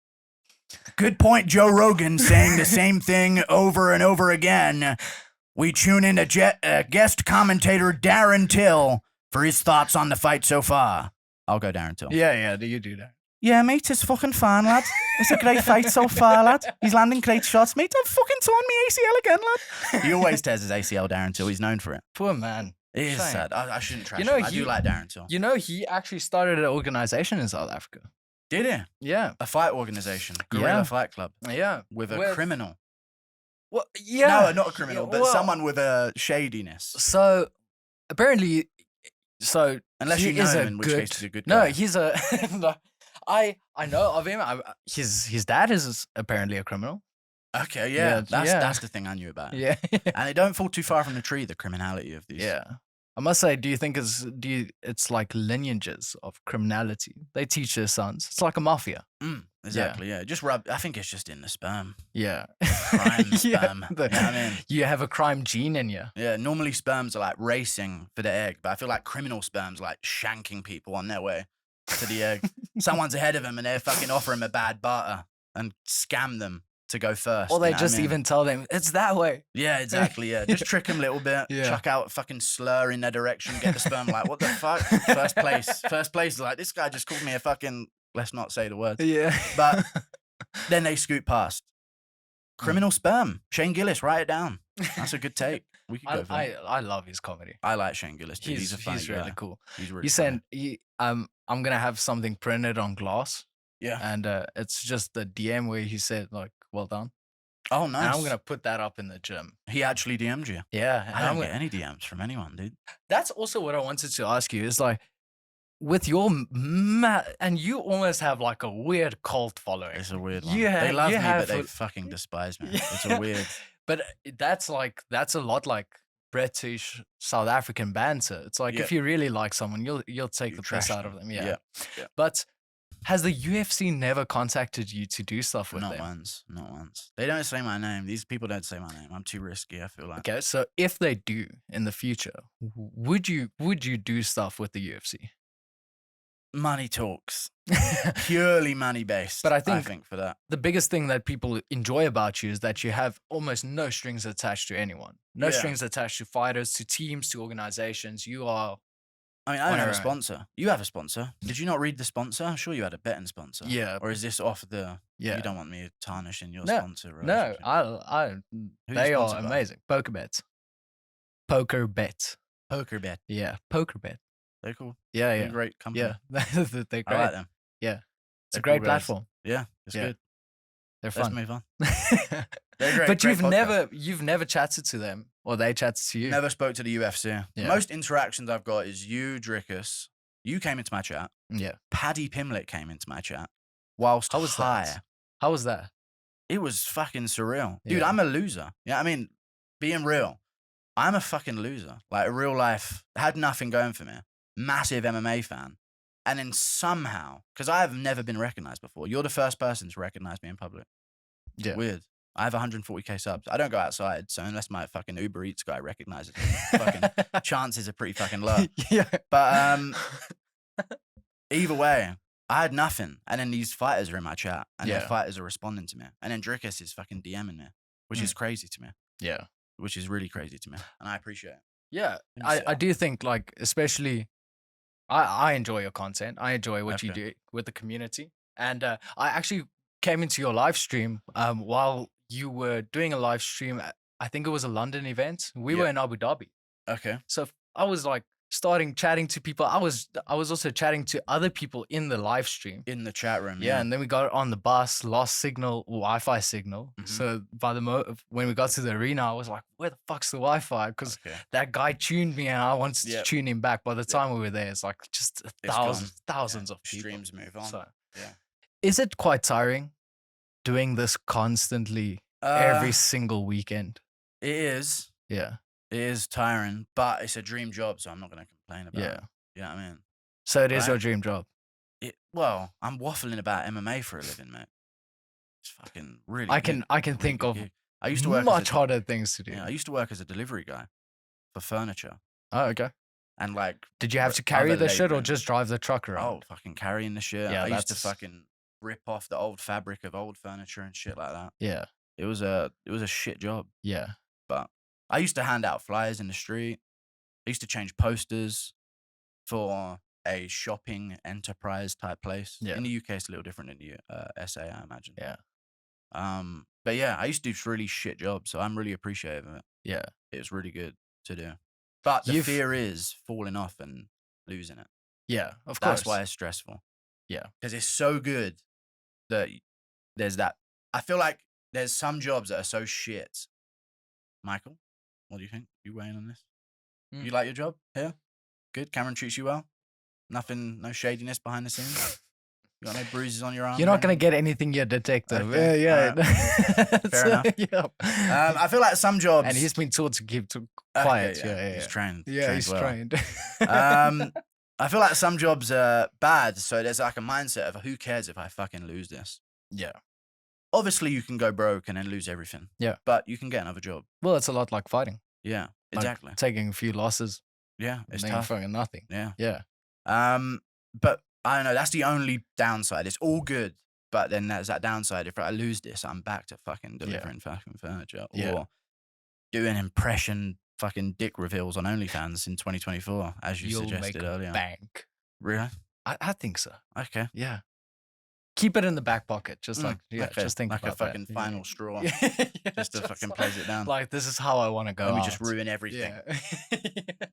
Good point, Joe Rogan, saying the same thing over and over again. We tune in to guest commentator Darren Till for his thoughts on the fight so far. I'll go Darren Till. Yeah. Do you do that? Yeah, mate, it's fucking fun, lad. It's a great fight so far, lad. He's landing great shots. Mate, I've fucking torn me ACL again, lad. He always tears his ACL, Darren Till. He's known for it. Poor man. It is Shame. sad. I shouldn't trash You know, him. I do like Darren Till. You know, he actually started an organization in South Africa. Did he? Yeah. A fight organization. Guerrilla Yeah. Fight Club. Yeah. With a With- criminal. Well, yeah. No, not a criminal, Yeah, but well- someone with a shadiness. So apparently, Unless he you know is him, a in which good, case he's a good No, guy. he's a. No, I know of him. His dad is apparently a criminal. Okay, Yeah, yeah. yeah. That's the thing I knew about. Yeah. And they don't fall too far from the tree, the criminality of these. Yeah. I must say, do you think it's like lineages of criminality? They teach their sons. It's like a mafia. Exactly, yeah. I think it's just in the sperm. Yeah. Crime Yeah, sperm. the- You know what I mean? You have a crime gene in you. Yeah, normally sperms are like racing for the egg, but I feel like criminal sperms are like shanking people on their way to the egg. Someone's ahead of them and they fucking offer him a bad barter and scam them to go first. Or you they know what I just mean? even tell them it's that way. Yeah, exactly, yeah. Just trick them a little bit, Yeah. chuck out a fucking slur in their direction, get the sperm like, what the fuck? First place is like, this guy just called me a fucking, let's not say the words. Yeah. But then they scoot past. Criminal sperm. Shane Gillis, write it down. That's a good take. We could go for that. I love his comedy. I like Shane Gillis, dude. He's a funny he's really guy. cool. He's really He funny. said I'm gonna have something printed on glass. Yeah. And it's just the DM where he said like, well done. Oh, nice. And I'm gonna put that up in the gym. He actually DM'd you. Yeah. And I I'm don't gonna, get any DMs from anyone, dude. that's also what I wanted to ask you. Is like with your and you almost have like a weird cult following. It's a weird one. You They love me, have but they a- fucking despise me. Yeah. It's a weird. But that's a lot like British South African banter. It's like Yeah. if you really like someone, you'll take You the piss trash out of them. Yeah. Yeah. But has the UFC never contacted you to do stuff with Not them? once. Not once. They don't say my name. These people don't say my name. I'm too risky, I feel like. Okay, so if they do in the future, would you do stuff with the UFC? Money talks. Purely money based. But I I think- think for that. The biggest thing that people enjoy about you is that you have almost no strings attached to anyone. No Yeah. strings attached to fighters, to teams, to organizations. You are I mean, I don't on have a your own. sponsor. You have a sponsor. Did you not read the sponsor? I'm sure you had a betting sponsor. Yeah. Or is this off the? Yeah. You don't want me tarnishing your No, sponsor. No, relationship? I you they are sponsored by? amazing. Pokerbet. Pokerbet. Pokerbet. Yeah, Pokerbet. They're cool. Yeah, They're yeah, a great company. yeah. They're great. I like them. Yeah, it's They're a great cool guys. platform. Yeah, it's Yeah. good. They're Let's fun. move on. They're great. But great podcast. you've never chatted to them, or they chatted to you. Never spoke to the UFC. Yeah. The most interactions I've got is you, Dricus. You came into my chat. Yeah. Paddy Pimlet came into my chat. Whilst How was high. that? How was that? It was fucking surreal. Dude, Yeah. I'm a loser. Yeah, I mean, being real, I'm a fucking loser. Like, real life, had nothing going for me. Massive MMA fan. And then somehow, because I have never been recognized before, you're the first person to recognize me in public. Yeah. Weird. I have 140k subs. I don't go outside, so unless my fucking Uber Eats guy recognizes me, fucking chances are pretty fucking low. Yeah. But either way, I had nothing. And then these fighters are in my chat, and Yeah. their fighters are responding to me. And then Dricus is fucking DMing me, which is crazy to me, Yeah. which is really crazy to me. And I appreciate it. Yeah. Let me see I that. do think, like, especially, I enjoy your content. I enjoy what you Okay. do with the community. And I actually came into your live stream while you were doing a live stream. I think it was a London event. We were Yeah. in Abu Dhabi. Okay. So I was like starting chatting to people. I was also chatting to other people in the live stream. In the chat room. Yeah, and then we got on the bus, lost signal, Wi-Fi signal. Mhm. So by when we got to the arena, I was like, "Where the fuck's the Wi-Fi?" Because Okay. that guy tuned me, and I wanted to Yep. tune him back. By the time we were there, it's like just gone. thousands Yeah. of people. Streams move on. So, Yeah. is it quite tiring doing this constantly every single weekend? It is. Yeah, It is tiring, but it's a dream job, so I'm not going to complain about yeah. it. You know what I mean? So it is Right. your dream job. Well, I'm waffling about MMA for a living, mate. It's fucking really. I good. can think Really of good gig. I used to work much as harder things to do. I used to work as a delivery guy for furniture, Oh, okay. and like, Did you have for to carry other the shit or labouring. just drive the truck oh, around? fucking carrying the shit. Yeah, I used to that's- fucking rip off the old fabric of old furniture and shit like that. Yeah, It was a shit job, yeah, but I used to hand out flyers in the street. I used to change posters for a shopping enterprise type place. Yeah. In the UK, it's a little different in the SA, I imagine. yeah, But yeah, I used to do really shit jobs, so I'm really appreciative of it. yeah. It was really good to do. But the You've- fear is falling off and losing it. Yeah, of course. That's why it's stressful. Yeah. Because it's so good that there's that. I feel like there's some jobs that are so shit. Michael, what do you think? You weighing on this? You like your job here? Good. Cameron treats you well? Nothing, no shadiness behind the scenes? You got no bruises on your arm? You're not going to get anything here, detective. Okay, Yeah. Fair enough. Yeah. I feel like some jobs. And he's been taught to keep Okay, quiet. Yeah. He's trained. Yeah, he's well. trained. I feel like some jobs are bad, so there's like a mindset of who cares if I fucking lose this. Yeah. Obviously, you can go broke and then lose everything. Yeah. But you can get another job. Well, it's a lot like fighting. Yeah, Like exactly. taking a few losses, Yeah, it's then tough. fucking nothing. Yeah. Yeah. But I don't know. That's the only downside. It's all good, but then there's that downside. If I lose this, I'm back to fucking delivering fucking furniture Yeah. or doing impression fucking dick reveals on OnlyFans in 2024, as you You'll make suggested earlier. bank. Really? I think so. Okay. Yeah. Keep it in the back pocket. Just like, okay. just think like about a fucking that. final straw. Yeah, Just to fucking plays it down. Like, this is how I want to go. Let me just out. ruin everything. Yeah.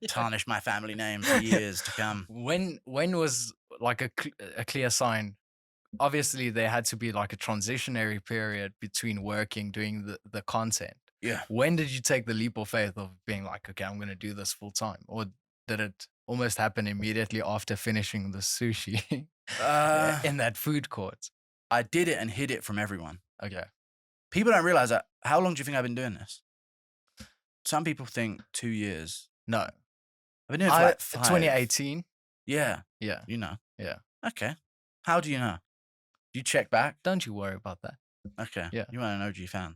Tarnish my family name for years to come. When was like a clear sign? Obviously, there had to be like a transitionary period between working, doing the content. Yeah. When did you take the leap of faith of being like, okay, I'm going to do this full time? Or did it almost happen immediately after finishing the sushi in that food court? I did it and hid it from everyone. Okay. People don't realize that. How long do you think I've been doing this? Some people think 2 years. No. I've been doing it for like 5. 2018. Yeah. Yeah. You know. Yeah. Okay. How do you know? Do you check back? Don't you worry about that. Okay. Yeah. You are an OG fan.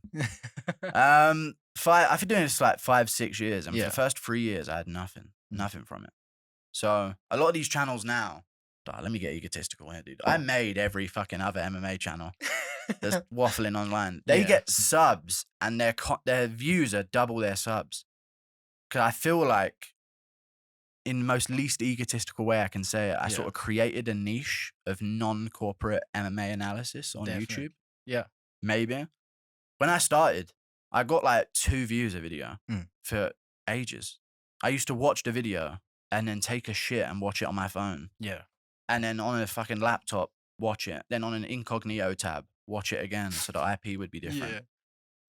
I've been doing this for like 5-6 years, and for Yeah. the first 3 years, I had nothing from it. So a lot of these channels now, let me get egotistical here, dude. I made every fucking other MMA channel that's waffling online. They Yeah. get subs, and their views are double their subs. Because I feel like, in the most least egotistical way I can say it, I sort of created a niche of non-corporate MMA analysis on Definitely. YouTube. Yeah. Maybe. When I started, I got like 2 views a video Mm. for ages. I used to watch the video and then take a shit and watch it on my phone. Yeah. And then on a fucking laptop, watch it. Then on an incognito tab, watch it again so the IP would be different. Yeah.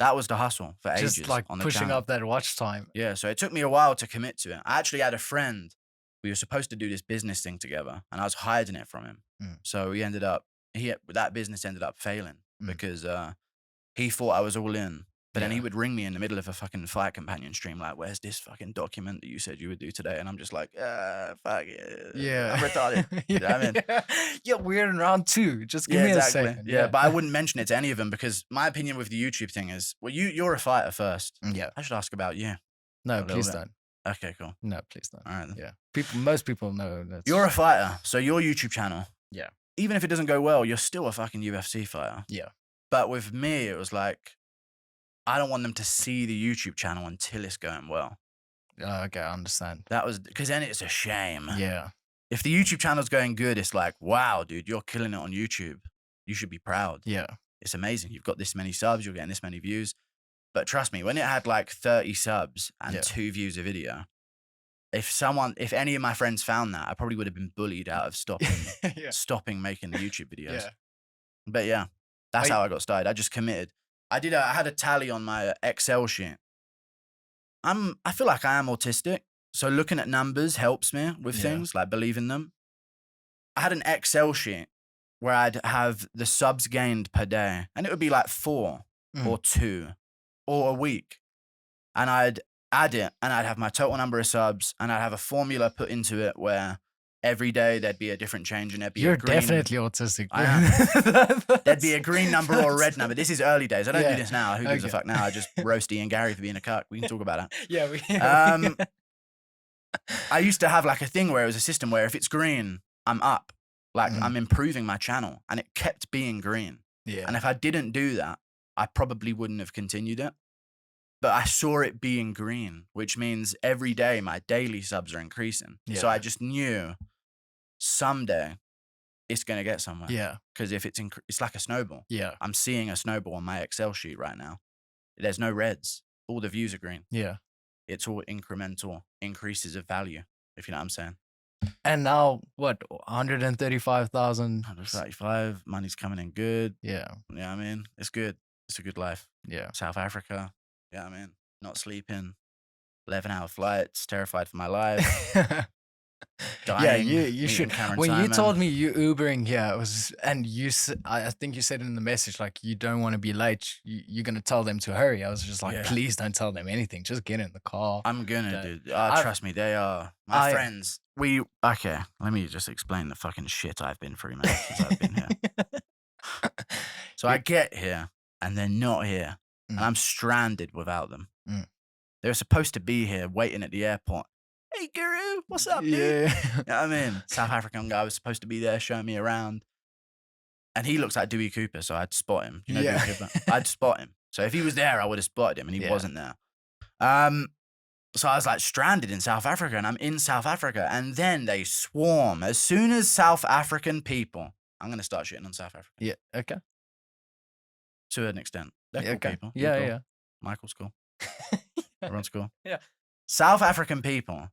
That was the hustle for ages. Just like on the pushing channel. up that watch time. Yeah, so it took me a while to commit to it. I actually had a friend. We were supposed to do this business thing together, and I was hiding it from him. So that business ended up failing because he thought I was all in. But then he would ring me in the middle of a fucking Fight Companion stream, like, "Where's this fucking document that you said you would do today?" And I'm just like, fuck it. Yeah. I'm retarded. You know what I mean? Yeah, we're in round 2. Just give Yeah, me exactly. a second. Yeah, but I wouldn't mention it to any of them because my opinion with the YouTube thing is, well, you're a fighter first. Yeah. I should ask about you. No, a little please bit. don't. Okay, cool. No, please don't. All right. Then. Yeah. Most people know that. You're a fighter, so your YouTube channel. Yeah. Even if it doesn't go well, you're still a fucking UFC fighter. Yeah. But with me, it was like, I don't want them to see the YouTube channel until it's going well. Okay, I understand. That was because then it's a shame. Yeah. If the YouTube channel's going good, it's like, wow, dude, you're killing it on YouTube. You should be proud. Yeah. It's amazing. You've got this many subs, you're getting this many views. But trust me, when it had like 30 subs and 2 views a video, if any of my friends found that, I probably would have been bullied out of stopping making the YouTube videos. Yeah. But yeah, that's how I got started. I just committed. I had a tally on my Excel sheet. I feel like I am autistic, so looking at numbers helps me with things, like believing them. I had an Excel sheet where I'd have the subs gained per day, and it would be like 4 or 2 or a week. And I'd add it, and I'd have my total number of subs, and I'd have a formula put into it where every day there'd be a different change, and there'd be You're a green... definitely autistic. I am. There'd be a green number or a red number. This is early days. I don't do this now. Who gives a fuck now? I just roast Ian Garry for being a cuck. We can talk about that. Yeah. I used to have like a thing where it was a system where if it's green, I'm up. Like I'm improving my channel, and it kept being green. Yeah. And if I didn't do that, I probably wouldn't have continued it. But I saw it being green, which means every day my daily subs are increasing. Yeah. So I just knew someday it's going to get somewhere. Yeah. Because if it's like a snowball. Yeah. I'm seeing a snowball on my Excel sheet right now. There's no reds. All the views are green. Yeah. It's all incremental increases of value, if you know what I'm saying. And now, what, 135,000? 135, money's coming in good. Yeah. You know what I mean? It's good. It's a good life. Yeah. South Africa. Yeah, I mean, not sleeping, 11-hour flights, terrified for my life. Dying, you should. When Saaiman. you told me you Ubering here, it was, and I think you said in the message, like, you don't want to be late. You're going to tell them to hurry. I was just like, please don't tell them anything. Just get in the car. I'm gonna, dude. Trust me, they are my friends. Okay, let me just explain the fucking shit I've been through, man, since I've been here. So I get here, and they're not here. And I'm stranded without them. They were supposed to be here waiting at the airport. Hey, Guru, what's up, dude? Yeah. You know what I mean? South African guy was supposed to be there showing me around. And he looks like Dewey Cooper, so I'd spot him. You know Dewey Cooper? I'd spot him. So if he was there, I would have spotted him, and he wasn't there. So I was like stranded in South Africa, and I'm in South Africa. And then they swarm. As soon as South African people, I'm going to start shitting on South Africa. Yeah. Okay. To an extent. They're cool people. Yeah, They're cool. yeah. Michael's cool. Everyone's cool. Yeah. South African people,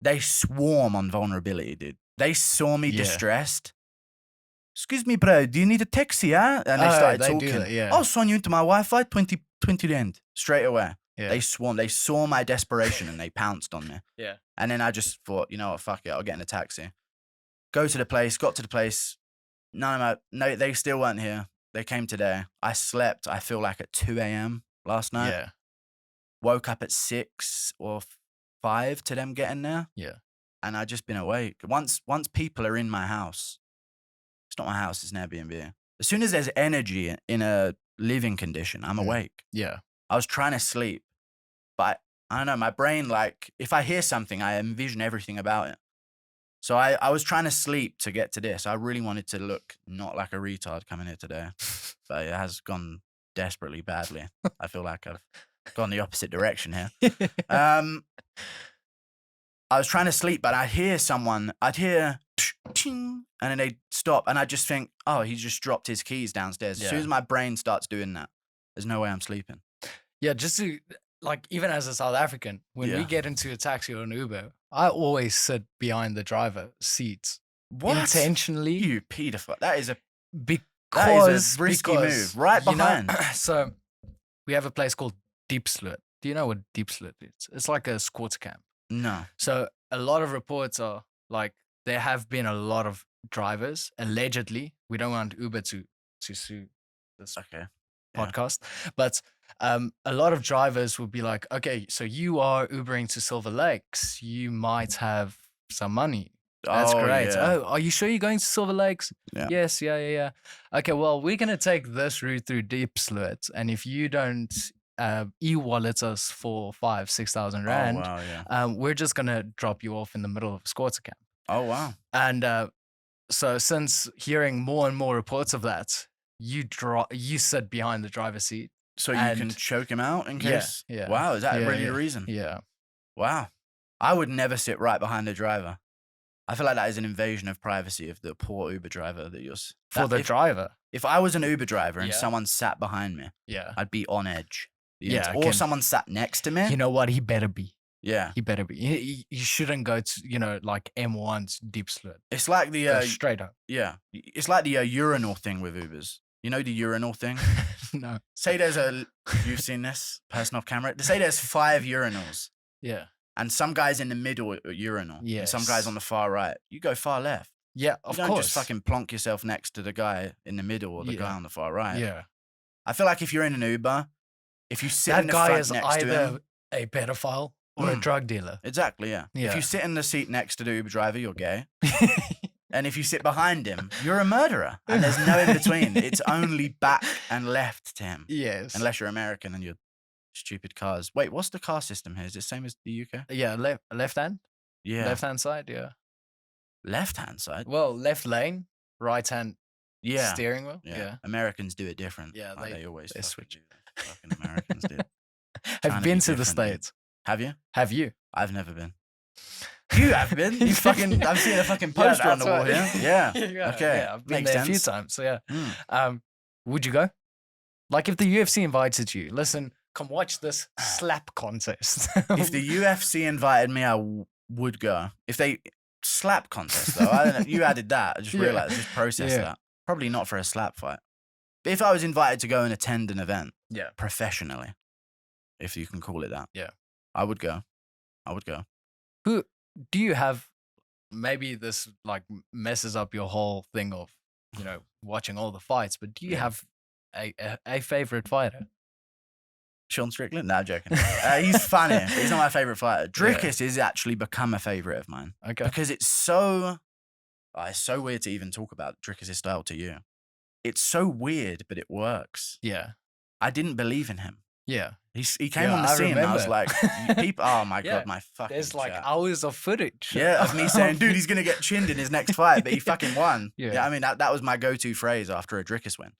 they swarm on vulnerability, dude. They saw me distressed. Excuse me, bro, do you need a taxi, huh? And they started talking. I'll sign you into my Wi-Fi, 20 rand. Straight away. Yeah. They swarmed. They saw my desperation and they pounced on me. Yeah. And then I just thought, you know what, fuck it, I'll get in a taxi. Got to the place. No, they still weren't here. They came today. I slept, I feel like at 2 a.m. last night. Yeah. Woke up at 6 or 5 to them getting there. Yeah. And I'd just been awake. Once people are in my house, it's not my house, it's an Airbnb. As soon as there's energy in a living condition, I'm awake. Yeah. I was trying to sleep, but I don't know, my brain, like, if I hear something, I envision everything about it. So I was trying to sleep to get to this. I really wanted to look not like a retard coming here today, but it has gone desperately badly. I feel like I've gone the opposite direction here. I was trying to sleep, but I'd hear ting, and then they'd stop, and I'd just think, oh, he just dropped his keys downstairs. As soon as my brain starts doing that, there's no way I'm sleeping. Yeah, just to like even as a South African, when we Yeah. get into a taxi or an Uber, I always sit behind the driver seat What? intentionally You pedophile. That is a because risky because, move. Right you know, behind. so we have a place called Diepsloot. Do you know what Diepsloot is? It's like a squatter camp. No. So a lot of reports are like there have been a lot of drivers allegedly. We don't want Uber to sue this Okay. Yeah. podcast, but a lot of drivers will be like, okay, so you are Ubering to Silver Lakes, you might have some money. That's great. Yeah. Oh, are you sure you're going to Silver Lakes? Yeah. Yes, yeah. Okay, well, we're gonna take this route through Diepsloot, and if you don't e-wallet us for 5,000-6,000 rand, Oh, wow, yeah. we're just gonna drop you off in the middle of a squatter camp. Oh, wow. And so since hearing more and more reports of that, you sit behind the driver's seat. So you can choke him out in case? Yeah. Wow, is that really yeah, the reason? Yeah. Wow. I would never sit right behind the driver. I feel like that is an invasion of privacy of the poor Uber driver that you're... For the driver. If I was an Uber driver and Yeah. someone sat behind me, Yeah. I'd be on edge. Yeah, Or someone sat next to me. You know what? He better be. Yeah. He better be. He shouldn't go to, like M1 to Diepsloot. It's like the... Go straight up. yeah. It's like the urinal thing with Ubers. You know the urinal thing? No. Say there's you've seen this, person off camera. Say there's 5 urinals. Yeah. And some guy's in the middle urinal. Yeah. Some guy's Yes. on the far right. You go far left. Yeah, You of don't course. just fucking plonk yourself next to the guy in the middle or the Yeah. guy on the far right. Yeah. I feel like if you're in an Uber, if you sit That in the guy front is next to him, either a pedophile or a drug dealer. exactly, yeah. Yeah. If you sit in the seat next to the Uber driver, you're gay. And if you sit behind him, you're a murderer. And there's no in between. It's only back and left to him. Yes. Unless you're American and you're stupid cars. Wait, what's the car system here? Is it the same as the UK? Yeah, left hand? Yeah. Left hand side, yeah. Left-hand side? Well, left lane, right hand Yeah. steering wheel. Yeah. Yeah. Americans do it different. Yeah, Like, they always they fucking switch. do that. Fucking Americans do. Have Trying you to been be to the different, dude. States? Have you? Have you? I've never been. You have been? You fucking... I've seen a fucking poster on the wall here. Yeah. Okay. Yeah, I've been Makes there a few sense. times. So yeah. Mm. Would you go? Like if the UFC invited you, listen, come watch this slap contest. If the UFC invited me, I would go. If they... Slap contest, though. I don't know. You added that. I just Yeah. realized. Just processed Yeah. that. Probably not for a slap fight. But if I was invited to go and attend an event Yeah. professionally, if you can call it that, Yeah. I would go. I would go. Who do you have? Maybe this like messes up your whole thing of watching all the fights. But do you Yeah. have a favorite fighter? Sean Strickland? No, I'm joking. He's funny. But he's not my favorite fighter. Dricus has actually become a favorite of mine Okay. because it's so weird to even talk about Dricus' style to you. It's so weird, but it works. Yeah. I didn't believe in him. Yeah. He came Yeah, on the I scene and I was remember. like, people, oh my Yeah. God, my fucking There's like chat. hours of footage. Yeah, of me saying, dude, he's going to get chinned in his next fight, but he fucking won. Yeah. I mean, that was my go-to phrase after a Dricus win.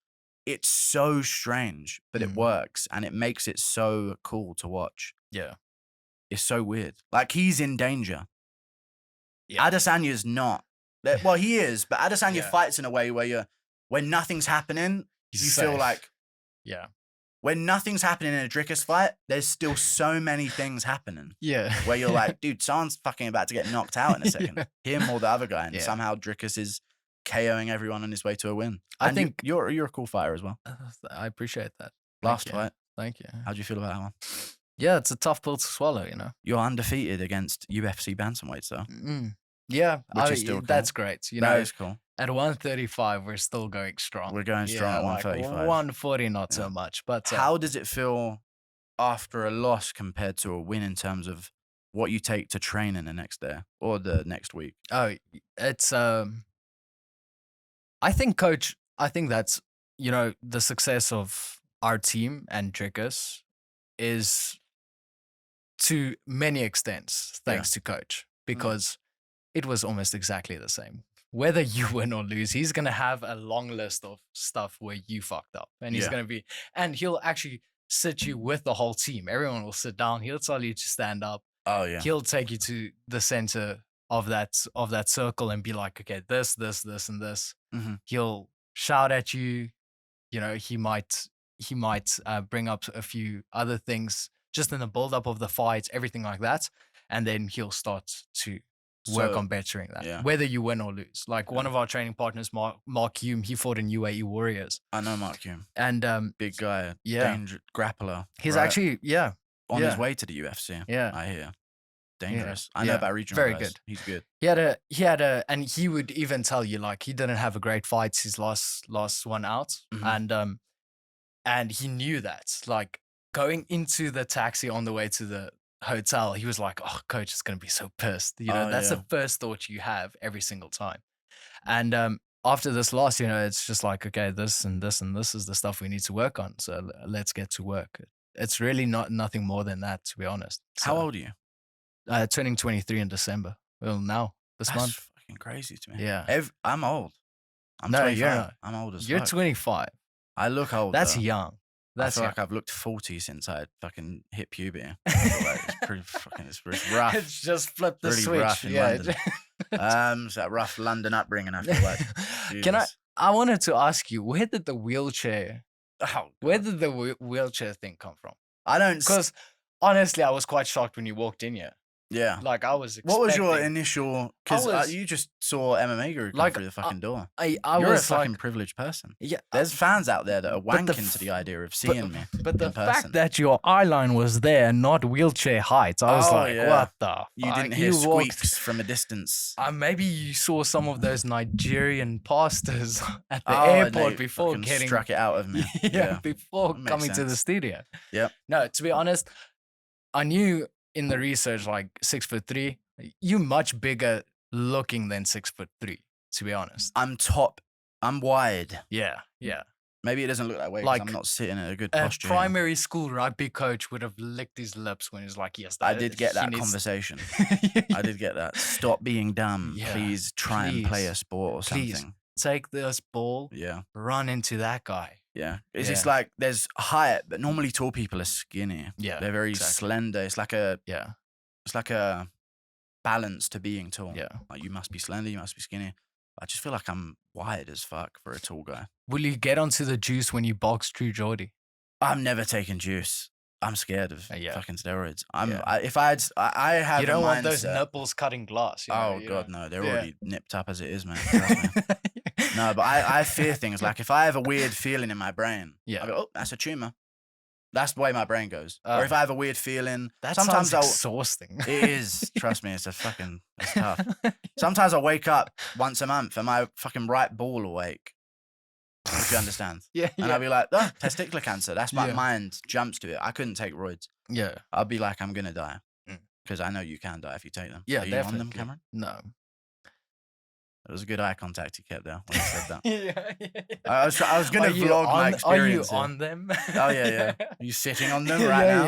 It's so strange, but it Mm. works and it makes it so cool to watch. Yeah. It's so weird. Like, he's in danger. Yeah. Adesanya's not. Well, he is, but Adesanya Yeah. fights in a way where when nothing's happening, He's you feel safe. like Yeah. when nothing's happening in a Dricus fight, there's still so many things happening. Yeah. Where you're like, dude, someone's fucking about to get knocked out in a second. Yeah. Him or the other guy. And Yeah. somehow Dricus is KOing everyone on his way to a win. I And think- you're a cool fighter as well. I appreciate that. Last you. fight. Thank you. How'd you feel about that one? Yeah, it's a tough pill to swallow, You're undefeated against UFC bantamweights, though. Yeah, Which is still cool. that's great. That is cool. At 135, we're still going strong. We're going strong at 135. 140, not so Yeah. much. But How does it feel after a loss compared to a win in terms of what you take to train in the next day or the next week? it's I think that's the success of our team and Dricus is to many extents thanks to coach, because it was almost exactly the same. Whether you win or lose, he's gonna have a long list of stuff where you fucked up, and he's Yeah. and he'll actually sit you with the whole team. Everyone will sit down. He'll tell you to stand up. Oh, yeah. He'll take you to the center of that circle and be like, okay, this, and this. Mhm. He'll shout at you. He might bring up a few other things just in the build up of the fights, everything like that. And then he'll start to work So, on bettering that, yeah. whether you win or lose. Like one of our training partners, Mark Hume, he fought in UAE Warriors. I know Mark Hume. And Big guy, yeah. grappler. He's right? actually, on yeah. his way to the UFC. Yeah. I hear. Dangerous. Yeah. I know Yeah. about regional Very guys. good. He's good. He had a, and he would even tell you like he didn't have a great fight his last one out, and he knew that. Like going into the taxi on the way to the hotel, he was like, "Oh, coach is gonna be so pissed." You know, Oh, that's yeah. the first thought you have every single time. And after this loss, you know, it's just like, okay, this and this and this is the stuff we need to work on. So let's get to work. It's really nothing more than that, to be honest. How So, old are you? Turning 23 in December. Well, now this That's month. fucking crazy to me. Yeah. I'm old. I'm No, 25. you're not. I'm old as You're fuck. 25. I look old. That's though. young. That's I feel young. like I've looked 40 since I fucking hit puberty. I feel like it's pretty fucking, it's rough. It's just flip the Really switch. rough in London. It's that rough London upbringing, I feel like. Can Jesus. I wanted to ask you, where did the wheelchair Oh, wheelchair thing come from? I don't. Because honestly, I was quite shocked when you walked in here. Yeah. Like I was What was your expecting- initial? Because was- you just saw MMA Guru come Like, through the fucking door. I You're was a fucking like, privileged person. yeah. There's fans out there that are But the wanking to the f- idea of seeing me. But the in person. fact that your eye line was there, not wheelchair height, I was Oh, like, yeah. what the? You fuck? didn't hear walked- squeaks from a distance. Maybe you saw some of those Nigerian pastors at the Oh, and airport they before fucking getting struck it out of me. before That makes coming to the sense. studio. Yep. No, to be honest, I knew in the research like 6'3", you much bigger looking than 6'3", to be honest. I'm wide. Yeah, yeah. Maybe it doesn't look that way because Like, I'm not sitting in a good A posture. here. primary school rugby coach would have licked his lips when he was like, yes, I did get he that needs- conversation. I did get that. Stop being dumb. Yeah, Please try and play please, a sport or please. something. Take this ball, Yeah. run into that guy. Yeah. It's just Yeah. like there's height, but normally tall people are skinny. Yeah, They're very exactly. slender. It's like a balance to being tall. Yeah. Like you must be slender, you must be skinny. I just feel like I'm wide as fuck for a tall guy. Will you get onto the juice when you box True Geordie? I'm never taking juice. I'm scared of Yeah. fucking steroids. Yeah. I have You don't a want those mindset- nipples cutting glass. You know, Oh you god, know. no! They're Yeah. already nipped up as it is, man. Trust me. No, but I fear things like if I have a weird feeling in my brain, Yeah. I go, oh, that's a tumor. That's the way my brain goes. Oh. Or if I have a weird feeling, That sometimes sounds I'll. exhausting. It is. Trust me, it's tough. Sometimes I'll wake up once a month and my fucking right ball will wake. If you understand. Yeah, And I'll be like, oh, testicular cancer. That's my Yeah. mind jumps to it. I couldn't take roids. yeah, I'll be like, I'm gonna die. Mm. Because I know you can die if you take them. yeah, Are you definitely. on them, Cameron? No. It was a good eye contact you kept there when I said that. yeah. I was gonna Are you vlog my on- experience. Are you here. on them? Oh yeah. Are you sitting on them right yeah, now?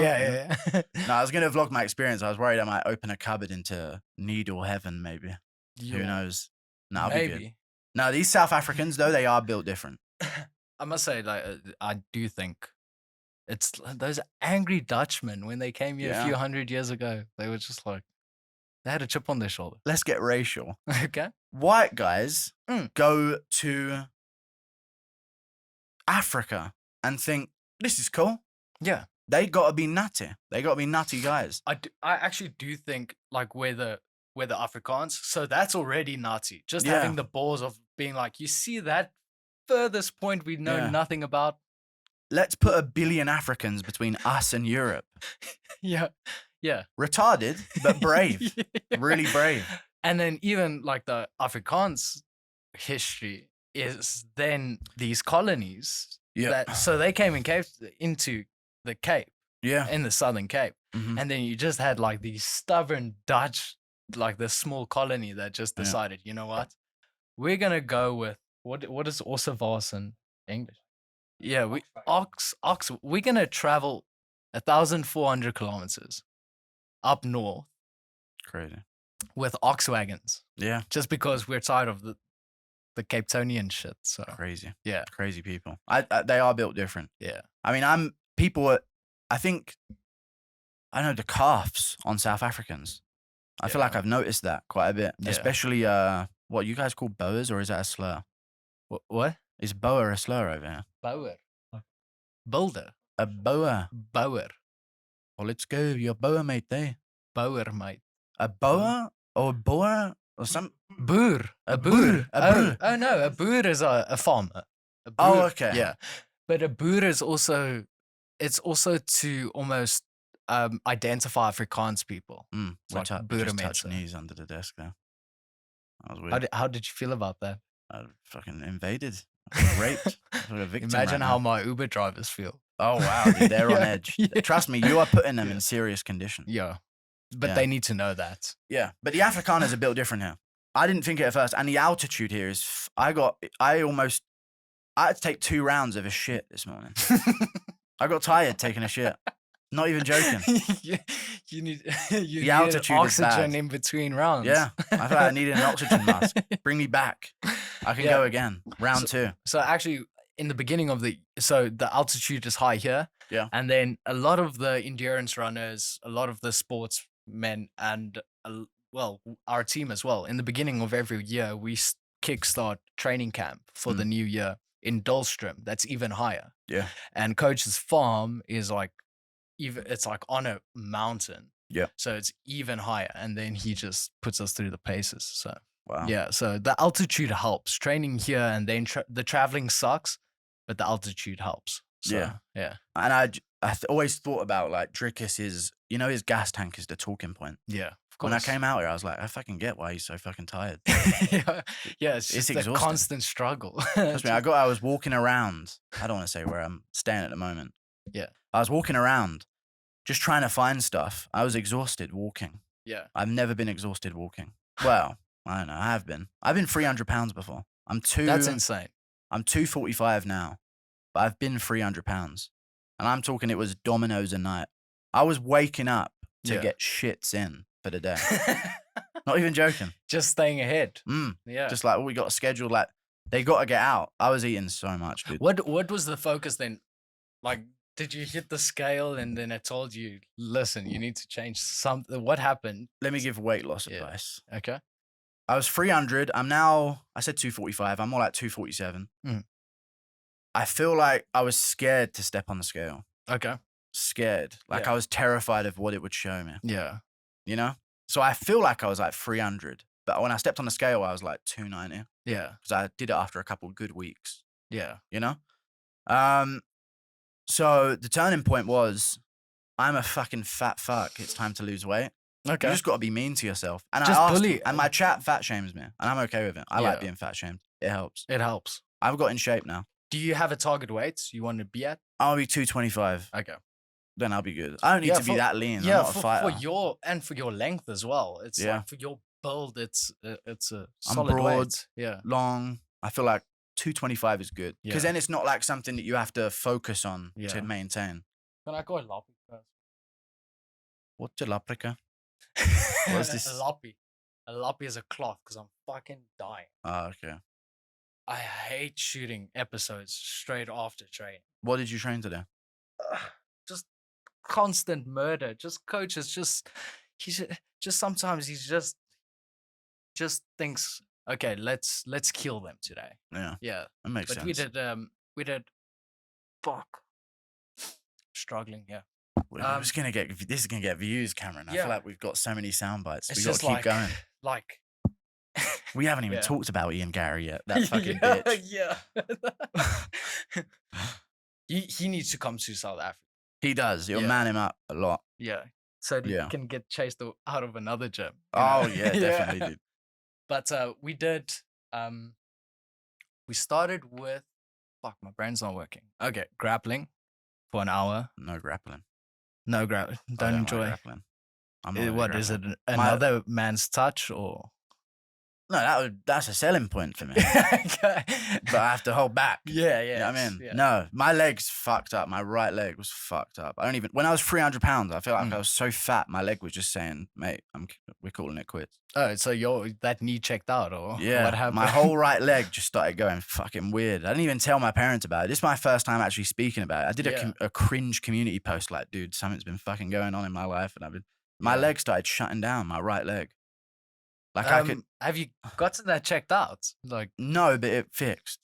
Yeah. No, I was gonna vlog my experience. I was worried I might open a cupboard into needle heaven, maybe. Who knows? No, I'll be good. Maybe. No, these South Africans though, they are built different. I must say, like, I do think it's those angry Dutchmen when they came here a few Yeah. 100 years ago. They were just like, they had a chip on their shoulder. Let's get racial. Okay. White guys Mm. go to Africa and think this is cool. Yeah. They gotta be nutty. They gotta be nutty guys. I actually do think like we're the Afrikaans, so that's already Nazi. Just Yeah. having the balls of being like, you see that furthest point we know Yeah. nothing about. Let's put 1 billion Africans between us and Europe. Yeah, yeah, Retarded, but brave. Really brave. And then even like the Afrikaans history is then these colonies. Yeah. So they came into the Cape, Yeah. in the Southern Cape, Mhm. and then you just had like these stubborn Dutch, like this small colony that just Yeah. decided, you know what, we're gonna go with what is Ossevas in English? Yeah, ox. We're gonna travel 1,400 kilometers up north Crazy. with ox wagons, Yeah. just because we're tired of the Cape Townian shit. So Crazy. yeah, Crazy people. They are built different. yeah, I mean, I think, I know the calves on South Africans. I feel like Yeah. I've noticed that quite a bit, Yeah. especially, what you guys call boas, or is that a slur? what? Is boa a slur over here? Boer, builder, A boa. boer. Well, let's go. You're a boer, mate, eh? Boer, mate. A boer or a boer or some. Boer. A boer. A boer. Oh, no. A boer is a farmer. A Oh, boer, okay. Yeah. But a boer is also, it's also to almost identify Afrikaans people. Mm, It's like just boerenmense. touched knees under the desk there. That was weird. How did you feel about that? I fucking invaded. I was raped. I feel like a victim Imagine right how now. my Uber drivers feel. Oh, wow, dude. They're on Yeah, edge. yeah. Trust me, you are putting them Yeah. in serious condition. Yeah. But Yeah. they need to know that. Yeah, but the Afrikaners are built different here. I didn't think it at first, and the altitude here is. I had to take 2 rounds of a shit this morning. I got tired taking a shit. Not even joking. you need the altitude is oxygen bad. in between rounds. Yeah, I feel like I needed an oxygen mask. Bring me back. I can Yeah. go again. Round 2. So actually, in the beginning of the altitude is high here. Yeah. And then a lot of the endurance runners, a lot of the sportsmen, and our team as well. In the beginning of every year, we kickstart training camp for the new year in Dolstrom. That's even higher. Yeah. And coach's farm is like it's like on a mountain. Yeah. So it's even higher, and then he just puts us through the paces. So Wow. yeah, so the altitude helps. Training here and then the traveling sucks, but the altitude helps. So, Yeah. yeah, And I always thought about like Dricus is, his gas tank is the talking point. yeah. Of When I course. came out here, I was like, I fucking get why he's so fucking tired. yeah, it's just a exhausting. constant struggle. Trust me, I was walking around. I don't want to say where I'm staying at the moment. Yeah. I was walking around just trying to find stuff. I was exhausted walking. Yeah. I've never been exhausted walking. Well, I don't know. I have been. I've been 300 pounds before. That's insane. I'm 245 now, but I've been 300 pounds. And I'm talking it was dominoes a night. I was waking up to Yeah. get shits in for the day. Not even joking. Just staying ahead. Mm. Yeah. Just like, we got a schedule, like, they got to get out. I was eating so much, dude. What was the focus then? Like, did you hit the scale and then it told you, listen, you need to change something? What happened? Let me give weight loss Yeah. advice. Okay. I was 300. I'm now, I said 245. I'm more like 247. Mm. I feel like I was scared to step on the scale. Okay. Scared. Like Yeah. I was terrified of what it would show me, Yeah. you know? So I feel like I was like 300. But when I stepped on the scale, I was like 290 Yeah. because I did it after a couple of good weeks, Yeah. you know? So the turning point was, I'm a fucking fat fuck. It's time to lose weight. Okay. You just got to be mean to yourself. And Just I asked, bully- and my chat fat shames me, and I'm okay with it. I like Yeah. being fat shamed. It helps. It helps. I've got in shape now. Do you have a target weight you want to be at? I'll be 225. Okay. Then I'll be good. I don't need Yeah, to be for- that lean. Yeah, I'm not a fighter. for your length as well. It's Yeah. like for your build, it's a I'm solid broad. weight. Yeah. Long. I feel like 225 is good because Yeah. then it's not like something that you have to focus on Yeah. to maintain. Can I go a loppy first? What's a laprica? What's this? A loppy. A loppy is a cloth because I'm fucking dying. Oh, okay. I hate shooting episodes straight after training. What did you train today? Just constant murder. Just coaches. Just sometimes he's just thinks, okay, let's kill them today. Yeah, Yeah. that makes But sense. we did fuck. Struggling, yeah. We're just gonna get this is gonna get views, Cameron. I Yeah. feel like we've got so many sound bites. It's We got just to keep like, going. like We haven't even Yeah. talked about Ian Garry yet. That fucking yeah, bitch. Yeah. he needs to come to South Africa. He does. He'll Yeah. man him up a lot. Yeah. So that he Yeah. can get chased out of another gym. you Oh know? yeah, definitely, dude. But we did we started with fuck, my brain's not working. Okay, grappling for an hour. No grappling. No I don't like enjoy. grappling. I'm not really What is grappling. it? Another man's touch or No, that's a selling point for me. Okay. But I have to hold back. Yeah, You yeah. know what I mean? yeah. No, my leg's fucked up. My right leg was fucked up. I don't even, when I was 300 pounds, I feel like Mm. I was so fat, my leg was just saying, mate, we're calling it quits. Oh, so that knee checked out or Yeah. what happened? My whole right leg just started going fucking weird. I didn't even tell my parents about it. This is my first time actually speaking about it. I did Yeah. a cringe community post like, dude, something's been fucking going on in my life. And my Yeah. leg started shutting down, my right leg. Like I could, Have you gotten that checked out? Like, no, but it fixed.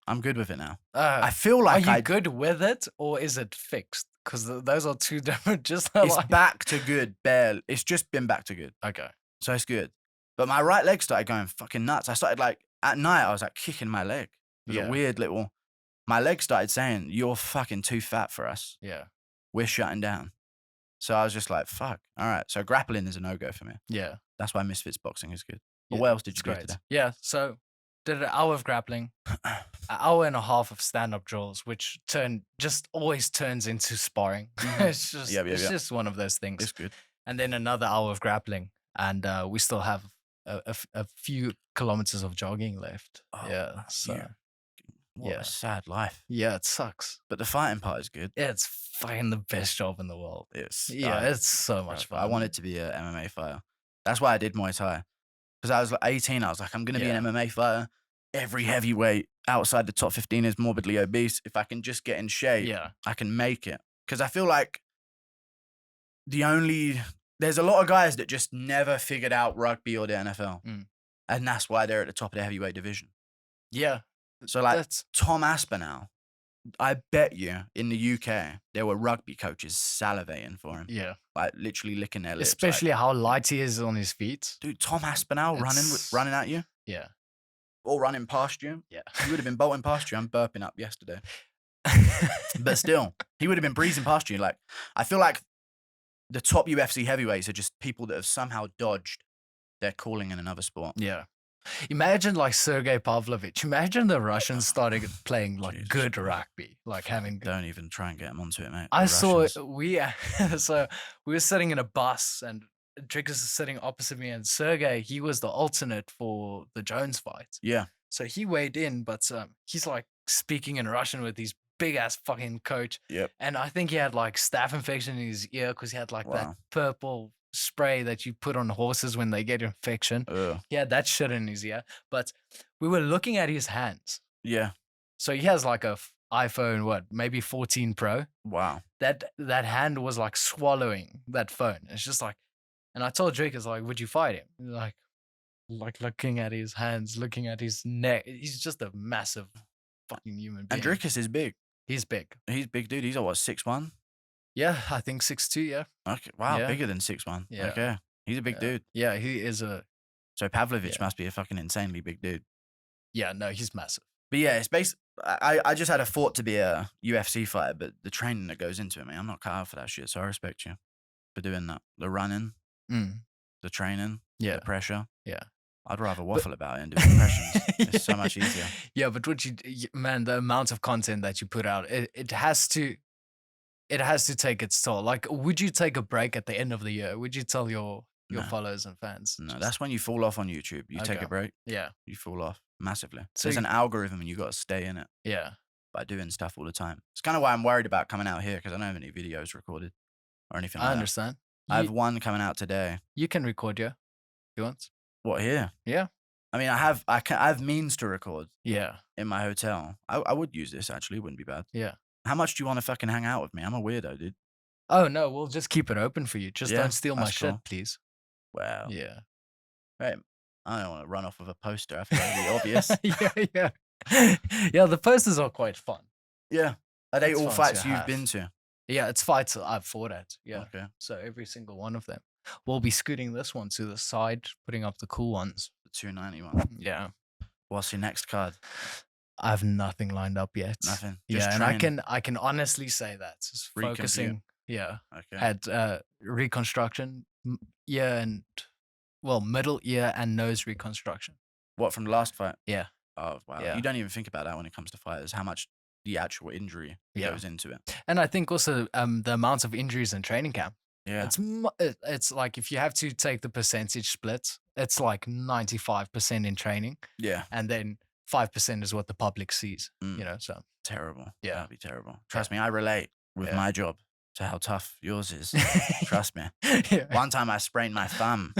I'm good with it now. I I feel like are you I good with it or is it fixed? Because those are two different. Just It's like back to good, barely. It's just been back to good. okay. So it's good. But my right leg started going fucking nuts. I started like, at night, I was like kicking my leg. It was Yeah. a weird little, my leg started saying, you're fucking too fat for us. Yeah. We're shutting down. So I was just like, fuck. All right. So grappling is a no-go for me. Yeah. That's why Misfits boxing is good. But Yeah, what else did it's you do great. today? Yeah. So did an hour of grappling, an hour and a half of stand-up drills, which always turns into sparring. It's just it's just one of those things. It's good. And then another hour of grappling, and we still have a few kilometers of jogging left. Oh, yeah. So yeah. What a sad life. yeah, it sucks. But the fighting part is good. Yeah, it's fucking the best job in the world. It's It's so much fun. I wanted to be an MMA fighter. That's why I did Muay Thai. Because I was like 18, I was like, I'm going to be an MMA fighter. Every heavyweight outside the top 15 is morbidly obese. If I can just get in shape, Yeah. I can make it. Because I feel like there's a lot of guys that just never figured out rugby or the NFL. Mm. And that's why they're at the top of the heavyweight division. Yeah. So like That's Tom Aspinall, I bet you in the UK, there were rugby coaches salivating for him. yeah. Like literally licking their lips. like, Especially how light he is on his feet. dude, Tom Aspinall It's- running at you Yeah. or running past you. Yeah. He would have been bolting past you. I'm burping up yesterday. But still, he would have been breezing past you. Like, I feel like the top UFC heavyweights are just people that have somehow dodged their calling in another sport. Yeah. Imagine like Sergei Pavlovich. Imagine the Russians starting playing like Jesus good Christ. rugby, like having. Don't even try and get him onto it, mate. I The saw Russians. so we were sitting in a bus and Dricus is sitting opposite me, and Sergei, he was the alternate for the Jones fight. Yeah. So he weighed in, but he's like speaking in Russian with his big ass fucking coach. Yep. And I think he had like staph infection in his ear because he had like that Wow. purple spray that you put on horses when they get infection. Ugh. He had that shit in his ear. But we were looking at his hands. Yeah. So he has like a iPhone, maybe 14 Pro. Wow. That hand was like swallowing that phone. It's just like, and I told Drake, it's like, would you fight him? He's like looking at his hands, looking at his neck. He's just a massive fucking human being. And Dricus is big. He's big. He's big, dude. He's what, 6'1"? Yeah, I think 6'2", yeah. Okay. Wow. Yeah. Bigger than 6'1". Yeah. Okay. He's a big Yeah. dude. Yeah, he is a, So Pavlovich Yeah. must be a fucking insanely big dude. yeah, no, he's massive. But yeah, it's basically, I just had a thought to be a UFC fighter, but the training that goes into it, man, I'm not cut out for that shit. So I respect you for doing that. The running, Mm. the training, Yeah. the pressure. Yeah. I'd rather waffle about it and do impressions. It's so much easier. Yeah, but man, the amount of content that you put out, it has to take its toll. Like, would you take a break at the end of the year? Would you tell your No. followers and fans? No, just- that's when you fall off on YouTube. You take Okay. a break, yeah, you fall off massively. So There's you- an algorithm and you got to stay in it yeah, by doing stuff all the time. It's kind of why I'm worried about coming out here because I don't have any videos recorded or anything like I that. understand. I have You, one coming out today. you can record, yeah, if you want. What, here? Yeah, I mean, I have means to record yeah, in my hotel. I would use this actually. It wouldn't be bad. yeah. How much do you want to fucking hang out with me? I'm a weirdo, dude. Oh no, we'll just keep it open for you. Just Yeah, don't steal my that's shit, cool. please. Wow. Yeah. Right. I don't want to run off with a poster. I think that'd be obvious. yeah. Yeah, the posters are quite fun. Yeah. Are they It's all fun fights to you've have. been to? Yeah, it's fights that I've fought at. Yeah. Okay. So every single one of them. We'll be scooting this one to the side, putting up the cool ones. The 291. Yeah. What's your next card? I have nothing lined up yet. Nothing. Just Yeah, and train. I can honestly say that. Just Recon, yeah. focusing, yeah, Okay. at reconstruction, ear and middle ear and nose reconstruction. What, from the last fight? Yeah. Oh, wow. Yeah. You don't even think about that when it comes to fighters, how much the actual injury Yeah. goes into it. And I think also the amount of injuries in training camp. Yeah. It's like if you have to take the percentage split, it's like 95% in training, Yeah. and then 5% is what the public sees. Mm. You know, so Terrible. Yeah. That'd be terrible. Trust me, I relate with Yeah. my job to how tough yours is. Trust me. Yeah. One time I sprained my thumb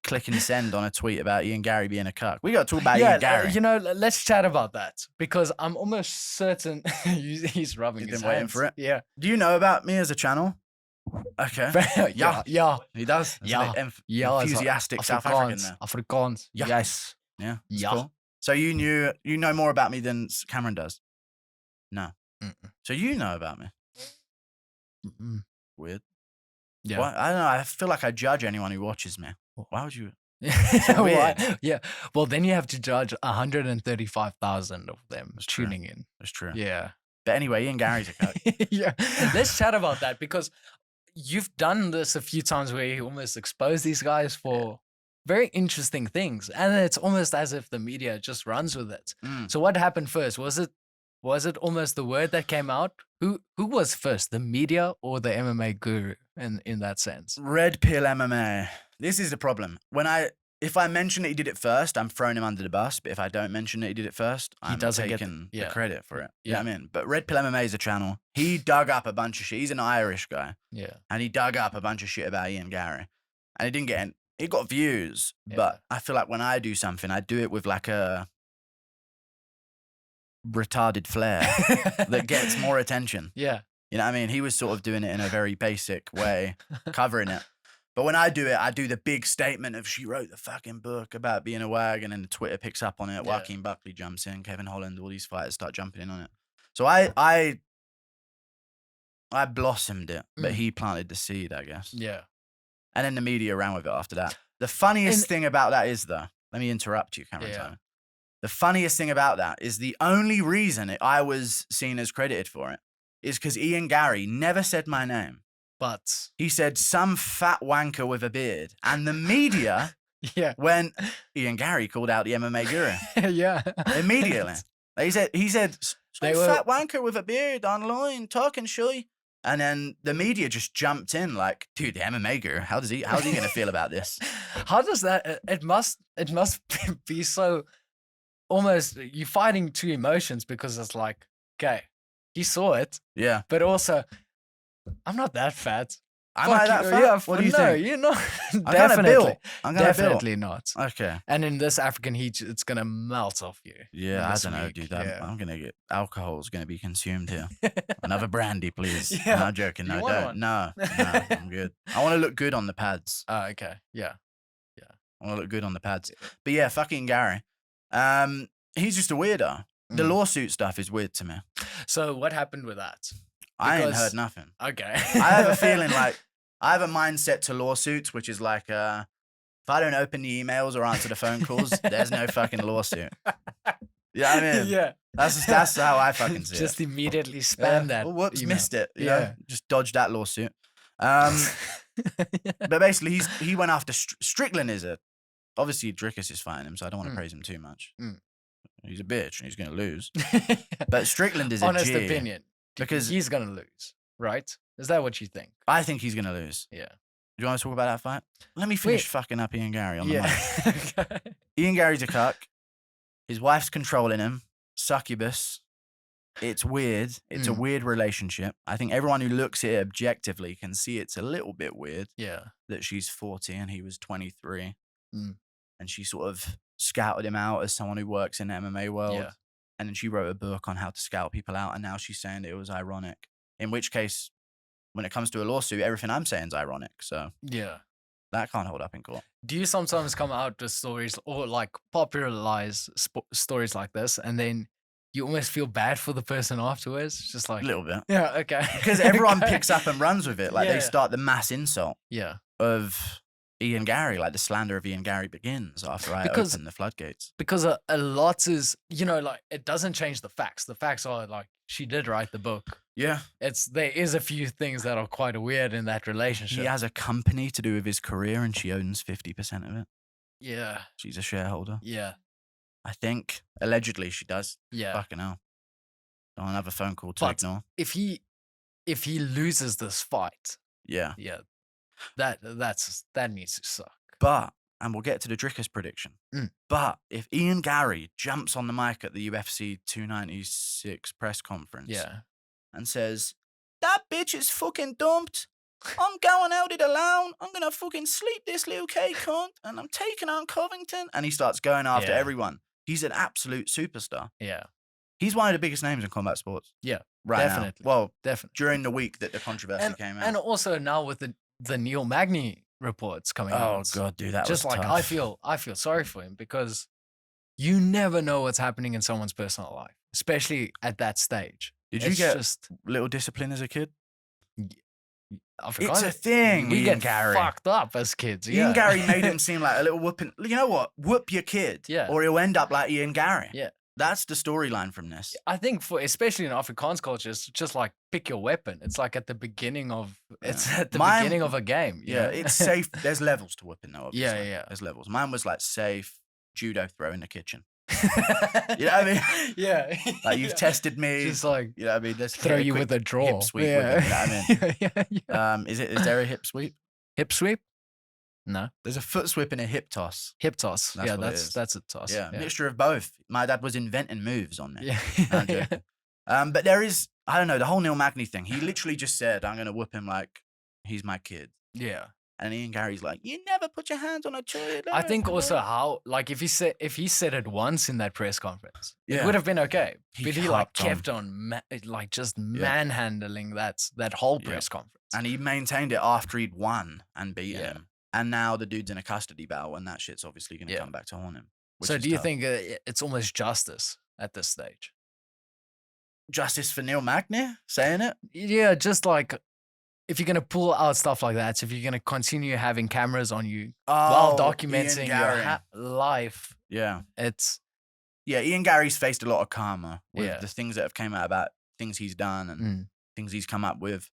clicking send on a tweet about Ian Garry being a cuck. We got to talk about Ian Garry. you know, let's chat about that because I'm almost certain he's rubbing You've his been waiting hands. for it? Yeah. Do you know about me as a channel? Okay. yeah. Yeah. He does. That's Yeah. an Yeah. it's enthusiastic South African Afrikaans. there. Afrikaans. Yeah. Yes. Yeah. It's Yeah. cool. So you know more about me than Cameron does? No. Mm-mm. So you know about me? Mm. Weird. Yeah. Why? I don't know. I feel like I judge anyone who watches me. Why would you? Why? weird. Yeah. Well, then you have to judge 135,000 of them That's true. tuning in. That's true. Yeah. But anyway, Ian Garry's a cuck. Yeah. Let's chat about that because you've done this a few times where you almost expose these guys for very interesting things. And it's almost as if the media just runs with it. Mm. So what happened first? Was it almost the word that came out? Who was first, the media or the MMA guru in that sense? Red Pill MMA. This is the problem. If I mention that he did it first, I'm throwing him under the bus. But if I don't mention that he did it first, I'm doesn't get taking the- the yeah. credit for it. Yeah. You know what I mean? But Red Pill MMA is a channel. He dug up a bunch of shit. He's an Irish guy. Yeah. And he dug up a bunch of shit about Ian Garry. And he didn't get it got views. Yeah. But I feel like when I do something, I do it with like a retarded flair that gets more attention. Yeah. You know what I mean? He was sort of doing it in a very basic way, covering it. But when I do it, I do the big statement of she wrote the fucking book about being a wag, and then the Twitter picks up on it. Yeah. Joaquin Buckley jumps in, Kevin Holland, all these fighters start jumping in on it. So I blossomed it, but he planted the seed, I guess. Yeah. And then the media ran with it after that. The funniest thing about that is, though, let me interrupt you, Cameron. Yeah. Simon. The funniest thing about that is the only reason I was seen as credited for it is because Ian Garry never said my name. But He said some fat wanker with a beard. And the media, yeah. when Ian Garry called out the MMA Guru, Yeah. immediately. He said, some They were- fat wanker with a beard online, talking shy. And then the media just jumped in like, dude, the MMA Guru, how's he going to feel about this? How does that? It must be so. Almost you're fighting two emotions because it's like, okay, he saw it, Yeah. but also, I'm not that fat. Am I Fuck that you. fat? Yeah, What do you no, think? you're not. I'm kinda Definitely, built. I'm kinda built. definitely not. Okay. And in this African heat, it's gonna melt off you. Yeah, I this don't know, week, dude. yeah. I'm going to get alcohol's going to be consumed here. Another brandy, please. Yeah. No, I'm joking. You No, want don't. one? No, I'm good. I want to look good on the pads. Okay, yeah. I want to look good on the pads. But yeah, fucking Garry. He's just a weirdo. The Mm. lawsuit stuff is weird to me. So what happened with that? I ain't Because- heard nothing. Okay. I have a feeling like I have a mindset to lawsuits, which is like, if I don't open the emails or answer the phone calls, there's no fucking lawsuit. You know what I mean? Yeah. That's how I fucking see Just it. immediately spam Yeah. that. Well, whoops, email. missed it. You Yeah. know? Just dodged that lawsuit. But basically, he went after Strickland. Obviously Dricus is fighting him, so I don't want to Mm. praise him too much. Mm. He's a bitch and he's going to lose. But Strickland is a Honest G. opinion. Because- he's gonna lose, right? Is that what you think? I think he's going to lose. Yeah. Do you want to talk about that fight? Let me finish Wait. fucking up Ian Garry on the mic. Yeah. Okay. Ian Garry's a cuck. His wife's controlling him. Succubus. It's weird. It's a Mm. weird relationship. I think everyone who looks at it objectively can see it's a little bit weird Yeah. that she's 40 and he was 23. Mm. And she sort of scouted him out as someone who works in the MMA world. Yeah. And then she wrote a book on how to scout people out. And now she's saying that it was ironic. In which case, when it comes to a lawsuit, everything I'm saying is ironic. So Yeah. that can't hold up in court. Do you sometimes come out with stories or like popularize stories like this, and then you almost feel bad for the person afterwards? It's just like, A little bit. yeah, okay. Because everyone Okay. picks up and runs with it. Like Yeah. they start the mass insult Yeah. of Ian Garry. Like the slander of Ian Garry begins after I Because- open the floodgates. Because a lot is, like, it doesn't change the facts. The facts are like, she did write the book. Yeah. There is a few things that are quite weird in that relationship. He has a company to do with his career and she owns 50% of it. Yeah. She's a shareholder. Yeah. I think. Allegedly she does. Yeah. Fucking hell. Don't have a phone call to But- ignore. If he loses this fight, Yeah. yeah, that needs to suck. But, and we'll get to the Dricus prediction. Mm. But if Ian Garry jumps on the mic at the UFC 296 press conference Yeah. and says, that bitch is fucking dumped. I'm going out it alone. I'm going to fucking sleep this little K cunt and I'm taking on Covington. And he starts going after Yeah. everyone. He's an absolute superstar. Yeah. He's one of the biggest names in combat sports. Yeah, Right definitely. now. Well, Definitely. during the week that the controversy came out. And also now with the Neil Magny reports coming oh, out. God, dude, that Just was like tough. I feel sorry for him because you never know what's happening in someone's personal life, especially at that stage. Did you It's get just little discipline as a kid? It's a thing. We Ian get Garry. fucked up as kids. Ian Yeah. Garry made him seem like a little whooping. You know what? Whoop your kid. Yeah. Or he'll end up like Ian Garry. Yeah. That's the storyline from this. I think especially in Afrikaans culture, it's just like pick your weapon. It's like at the beginning of beginning of a game. you Yeah, know? it's safe. There's levels to whooping though, obviously. Yeah. There's levels. Mine was like safe, judo throw in the kitchen. You know what I mean? Yeah. Like you've tested me. Just like You know what I mean? Let's throw get you quick with a draw. hip sweep with it, you know what I mean? Yeah. Is there a hip sweep? Hip sweep? No. There's a foot sweep and a hip toss. Hip toss. That's Yeah, what it is. that's a toss. Yeah, mixture of both. My dad was inventing moves on there. Yeah. No, I'm joking. But there is, I don't know, the whole Neil Magny thing. He literally just said, I'm going to whoop him like he's my kid. Yeah. And Ian Garry's like, you never put your hands on a toilet. I think also how like if he said it once in that press conference, it Yeah. would have been okay. He But he like kept kept on like just manhandling that whole Yeah. press conference. And he maintained it after he'd won and beaten Yeah. him. And now the dude's in a custody battle, and that shit's obviously going to Yeah. come back to haunt him. which So is do you tough. think it's almost justice at this stage? Justice for Neil Magny saying it? Yeah, just like if you're gonna pull out stuff like that, so if you're gonna continue having cameras on you while Oh, documenting Ian your Garry. life, Yeah. it's Yeah, Ian Garry's faced a lot of karma with Yeah. the things that have came out about things he's done and mm, things he's come up with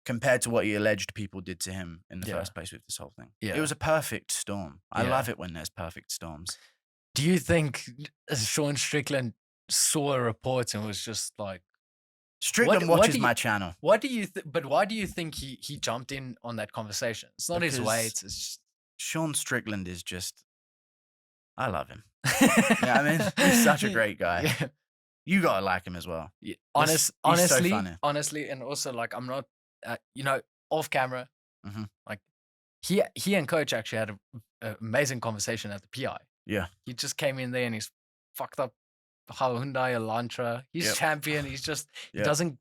compared to what he alleged people did to him in the Yeah. first place with this whole thing. Yeah. It was a perfect storm. I Yeah. love it when there's perfect storms. Do you think Sean Strickland saw a report and was just like, Strickland what watches do you- my channel. what do you but why do you think he jumped in on that conversation? It's not his Because- weight. It's just Sean Strickland is just, I love him. You know what I mean? He's such a great guy. Yeah. You gotta like him as well. Yeah, He's so honestly, funny. honestly, and also like I'm not, off camera. Mhm. Like he and coach actually had an amazing conversation at the PI. Yeah. He just came in there and he's fucked up Hyundai Elantra. He's Yep. champion. He's just he Yep. doesn't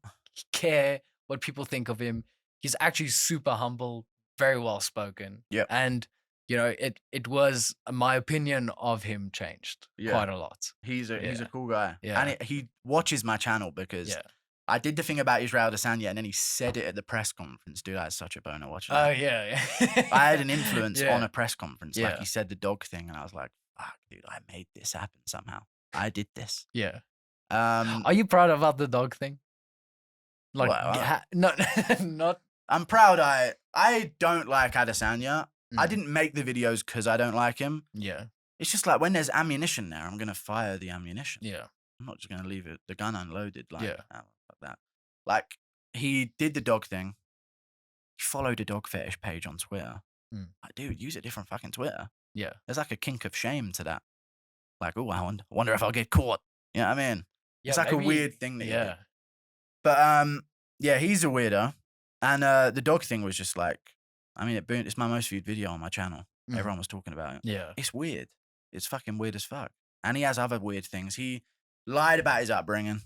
care what people think of him. He's actually super humble, very well spoken. Yep. And it was my opinion of him changed Yeah. quite a lot. He's a Yeah. cool guy. Yeah. And he watches my channel because Yeah. I did the thing about Israel Adesanya and then he said it at the press conference. Dude, I had such a boner watching Oh that. yeah. I had an influence Yeah. on a press conference. Like Yeah. he said the dog thing and I was like, fuck, dude, I made this happen somehow. I did this. Yeah. Um, Are you proud about the dog thing? Like, Well, not. I'm proud I don't like Adesanya. I Mm. didn't make the videos because I don't like him. Yeah, It's just like when there's ammunition there, I'm going to fire the ammunition. yeah, I'm not just going to leave the gun unloaded like, Yeah. like that. Like, he did the dog thing. He followed a dog fetish page on Twitter. Mm. Like, dude, use a different fucking Twitter. yeah, There's like a kink of shame to that. Like, oh, I wonder if I'll get caught. You know what I mean? It's like a weird thing that he did. Yeah, But yeah, he's a weirdo. And the dog thing was just like, I mean, it's my most viewed video on my channel. Mhm. Everyone was talking about it. yeah, It's weird. It's fucking weird as fuck. And he has other weird things. He lied about his upbringing.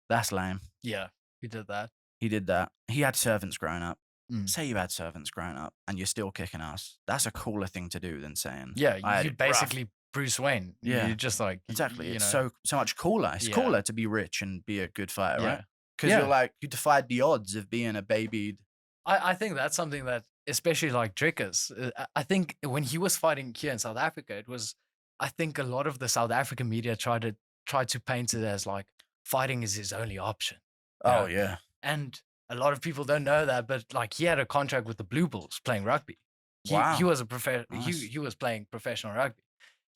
That's lame. yeah. We did that. He did that. He had servants growing up. Mm. Say you had servants growing up and you're still kicking ass. That's a cooler thing to do than saying, Yeah, I had you it rough. basically Bruce Wayne. Yeah. You're just like Exactly. You It's know, so much cooler. It's Yeah. cooler to be rich and be a good fighter, yeah. right? Because Yeah. you're like, you defied the odds of being a babied. I think that's something that, especially like Dricus, I think when he was fighting here in South Africa, it was, I think a lot of the South African media tried to paint it as like fighting is his only option. Oh, Yeah. yeah. And a lot of people don't know that, but like he had a contract with the Blue Bulls playing rugby. He Wow. was a Nice. he was playing professional rugby.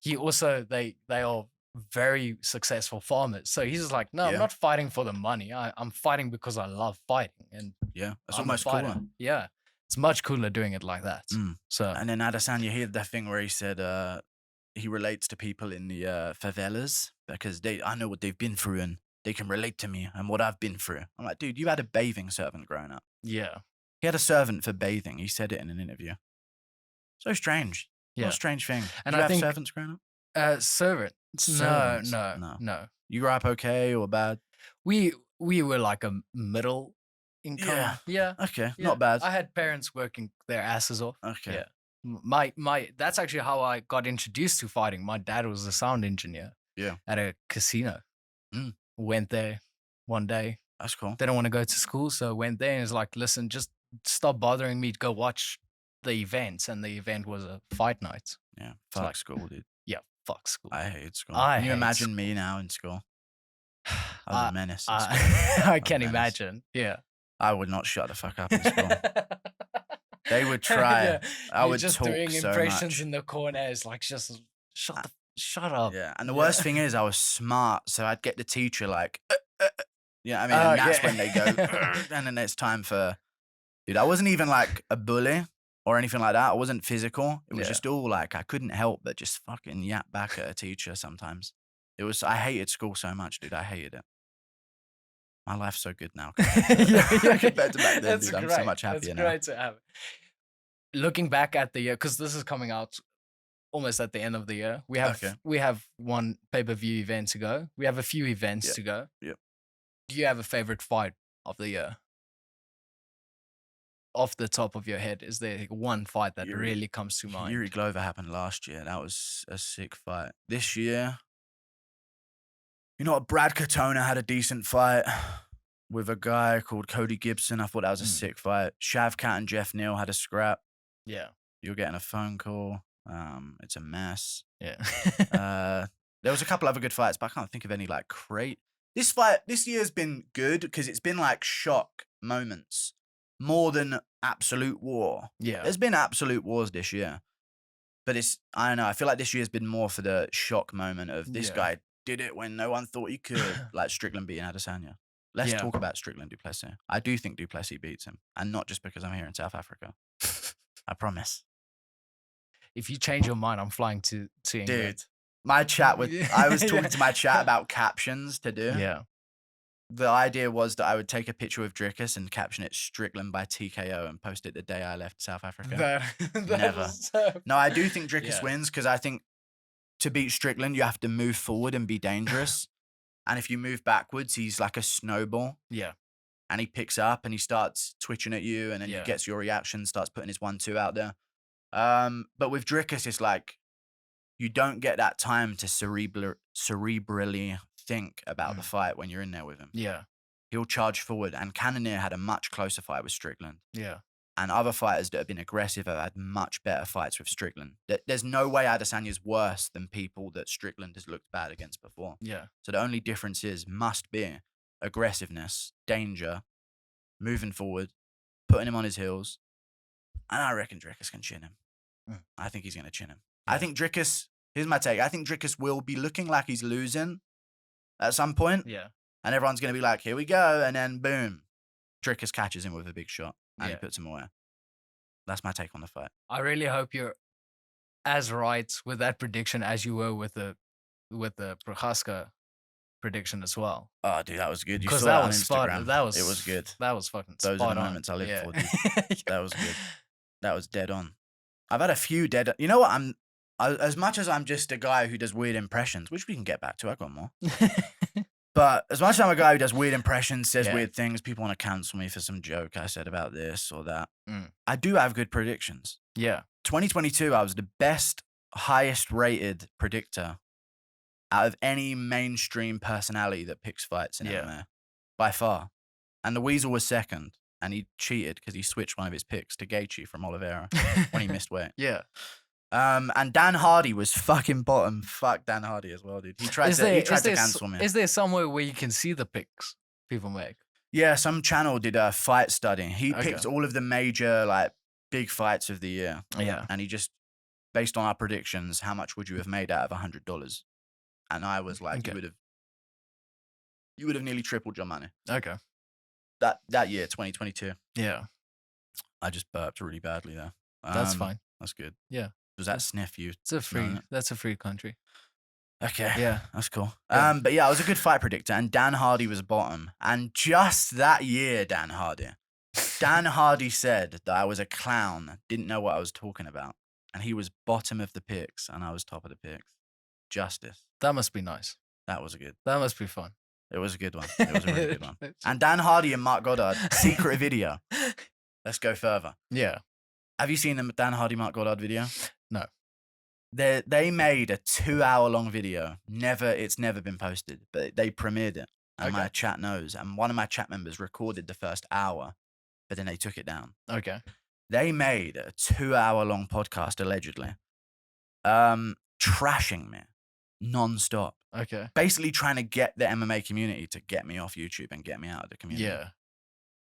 He also they are very successful farmers. So he's just like, no, Yeah. I'm not fighting for the money. I'm fighting because I love fighting. And Yeah. It's I'm a almost fighter. cooler. Yeah. It's much cooler doing it like that. Mm. So And then Adesanya, he had that thing where he said he relates to people in the favelas because I know what they've been through and they can relate to me and what I've been through. I'm like, dude, you had a bathing servant growing up. yeah. He had a servant for bathing. He said it in an interview. So strange. What Yeah. a strange thing. And Did you I have think- servants growing up? Servants. Servants? No. No. You grew up okay or bad? We were like a middle income. Yeah. Yeah. Okay, yeah. not bad. I had parents working their asses off. Okay. Yeah. My that's actually how I got introduced to fighting. My dad was a sound engineer. Yeah. At a casino. Mm. Went there one day. That's cool. Didn't want to go to school, so went there and was like, listen, just stopped bothering me to go watch the events, and the event was a fight night. Yeah, fuck like- school, dude. Yeah, fuck school. I hated school. I Can you hate imagine me now in school? I was a menace. In school. I can menace. imagine. Yeah. I would not shut the fuck up in school. They would try. I You're would just talk doing so impressions much. in the corner. It's like just shut up. Yeah, and the worst thing is I was smart, so I'd get the teacher like, yeah, I mean, and that's when they go, and then it's time for, dude. I wasn't even like a bully or anything like that. I wasn't physical. It was Yeah. just all like I couldn't help but just fucking yap back at a teacher sometimes. It was. I hated school so much, dude. I hated it. My life's so good now compared to back then, That's dude. I'm great. so much happier That's now. great to have. Looking back at the year, because this is coming out almost at the end of the year. We have one pay-per-view event to go. We have a few events to go. Yep. Do you have a favorite fight of the year? Off the top of your head, is there one fight that Yuri- really comes to mind? Yuri Glover happened last year. That was a sick fight. This year, you know what? Brad Katona had a decent fight with a guy called Cody Gibson. I thought that was a sick fight. Shavkat and Jeff Neal had a scrap. Yeah. You're getting a phone call. It's a mess. Yeah. There was a couple other good fights, but I can't think of any like great. This year's been good because it's been like shock moments more than absolute war. Yeah. There's been absolute wars this year, but I don't know. I feel like this year's been more for the shock moment of this Yeah. guy did it when no one thought he could, like Strickland beating Adesanya. Let's Yeah. talk about Strickland du Plessis. I do think du Plessis beats him, and not just because I'm here in South Africa. I promise. If you change your mind, I'm flying to England. Dude, my chat with I was talking Yeah. to my chat about captions to do. Yeah. The idea was that I would take a picture with Dricus and caption it Strickland by TKO and post it the day I left South Africa. That Never. is so- No, I do think Dricus Yeah. wins because I think to beat Strickland, you have to move forward and be dangerous. And if you move backwards, he's like a snowball Yeah. and he picks up and he starts twitching at you and then Yeah. he gets your reaction, starts putting his 1-2 out there. But with Dricus, it's like you don't get that time to cerebrally think about the fight when you're in there with him. Yeah. He'll charge forward. And Cannonier had a much closer fight with Strickland. Yeah. And other fighters that have been aggressive have had much better fights with Strickland. There's no way Adesanya's worse than people that Strickland has looked bad against before. Yeah. So the only difference must be aggressiveness, danger, moving forward, putting him on his heels. And I reckon Dricus can chin him. Mm. I think he's going to chin him. Yeah. I think Dricus, here's my take. I think Dricus will be looking like he's losing at some point. Yeah. And everyone's going to be like, here we go. And then boom, Dricus catches him with a big shot and he Yeah. puts him away. That's my take on the fight. I really hope you're as right with that prediction as you were with the Prochaska prediction as well. Oh, dude, that was good. You Because saw that that on was Instagram. spot. It was good. That was fucking Those spot are the on. moments I live Yeah. for, dude. That was good. That was dead on. I've had a few dead. You know what? As much as I'm just a guy who does weird impressions, which we can get back to. I got more. But as much as I'm a guy who does weird impressions, says Yeah. weird things, people want to cancel me for some joke I said about this or that. Mm. I do have good predictions. Yeah. 2022, I was the best, highest rated predictor out of any mainstream personality that picks fights in Yeah. MMA by far. And the Weasel was second, and he cheated because he switched one of his picks to Gaethje from Oliveira when he missed weight. Yeah. And Dan Hardy was fucking bottom. Fuck Dan Hardy as well, dude. He tried to cancel me. Is there somewhere where you can see the picks people make? Yeah, some channel did a fight study. He Okay. picked all of the major, like, big fights of the year. Yeah. And he just, based on our predictions, how much would you have made out of $100? And I was like, Okay. you would have nearly tripled your money. Okay. That year, 2022. Yeah. I just burped really badly there. That's fine. That's good. Yeah. Was that sniff you? It's a free. No. That's a free country. Okay. Yeah. That's cool. Yeah. But yeah, I was a good fight predictor, and Dan Hardy was bottom. And just that year, Dan Hardy said that I was a clown, didn't know what I was talking about. And he was bottom of the picks, and I was top of the picks. Justice. That must be nice. That was good. That must be fun. It was a good one. It was a really good one. And Dan Hardy and Mark Goddard, secret video. Let's go further. Yeah. Have you seen the Dan Hardy Mark Goddard video? No. They made a 2-hour-long video. It's never been posted, but they premiered it. And my Okay. chat knows. And one of my chat members recorded the first hour but then they took it down. Okay. They made a 2-hour-long podcast, allegedly, trashing me non-stop. Okay. Basically trying to get the MMA community to get me off YouTube and get me out of the community. Yeah.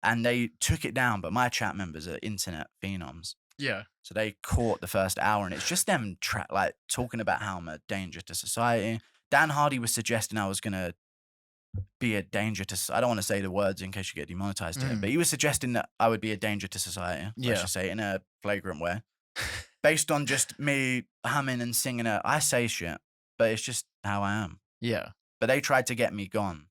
And they took it down, but my chat members are internet phenoms. Yeah. So they caught the first hour, and it's just them like talking about how I'm a danger to society. Dan Hardy was suggesting I was going to be a danger to, I don't want to say the words in case you get demonetized here, but he was suggesting that I would be a danger to society. Yeah. Let's just say in a flagrant way. Based on just me humming and singing it. I say shit, but it's just how I am. Yeah. But they tried to get me gone,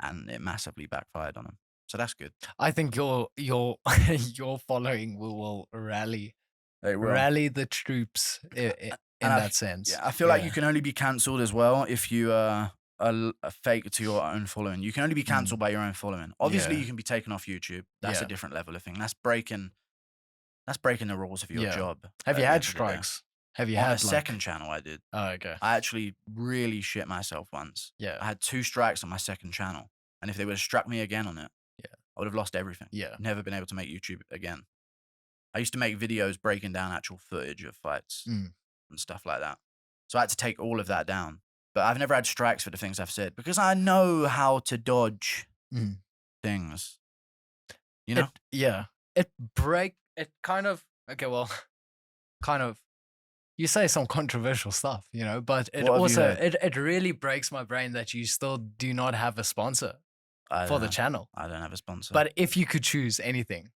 and it massively backfired on them. So that's good. I think your your following will rally They will. rally the troops in that sense. Yeah, I feel like you can only be cancelled as well if you are a fake to your own following. You can only be cancelled by your own following. Obviously, Yeah. you can be taken off YouTube. That's a Yeah. different level of thing. That's breaking the rules of your Yeah. job. Have at you the had end of the day. strikes? Have you On had a second channel, I did. Oh, okay. I actually really shit myself once. Yeah. I had 2 strikes on my second channel, and if they would have struck me again on it, I would have lost everything. Yeah. Never been able to make YouTube again. I used to make videos breaking down actual footage of fights and stuff like that. So I had to take all of that down. But I've never had strikes for the things I've said because I know how to dodge things. You know? It kind of, okay, well, kind of, you say some controversial stuff, you know, but it What have you also, heard? it really breaks my brain that you still do not have a sponsor I for don't the know. channel. I don't have a sponsor. But if you could choose anything,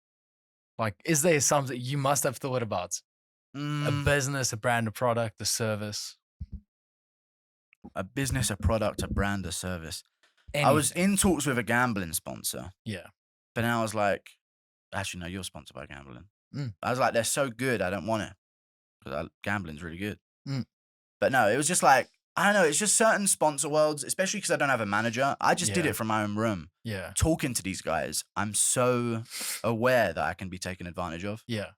like, is there something you must have thought about? A business, a brand, a product, a service? a business, a product, a brand, a service. I was Anything. in talks with a gambling sponsor, Yeah. but then I was like, actually, no, you're sponsored by gambling. Mm. I was like, they're so good, I don't want it. Because gambling's really good. Mm. But no, it was just like, I don't know, it's just certain sponsor worlds, especially because I don't have a manager. I just did Yeah. it from my own room. Yeah. Talking to these guys, I'm so aware that I can be taken advantage of. Yeah.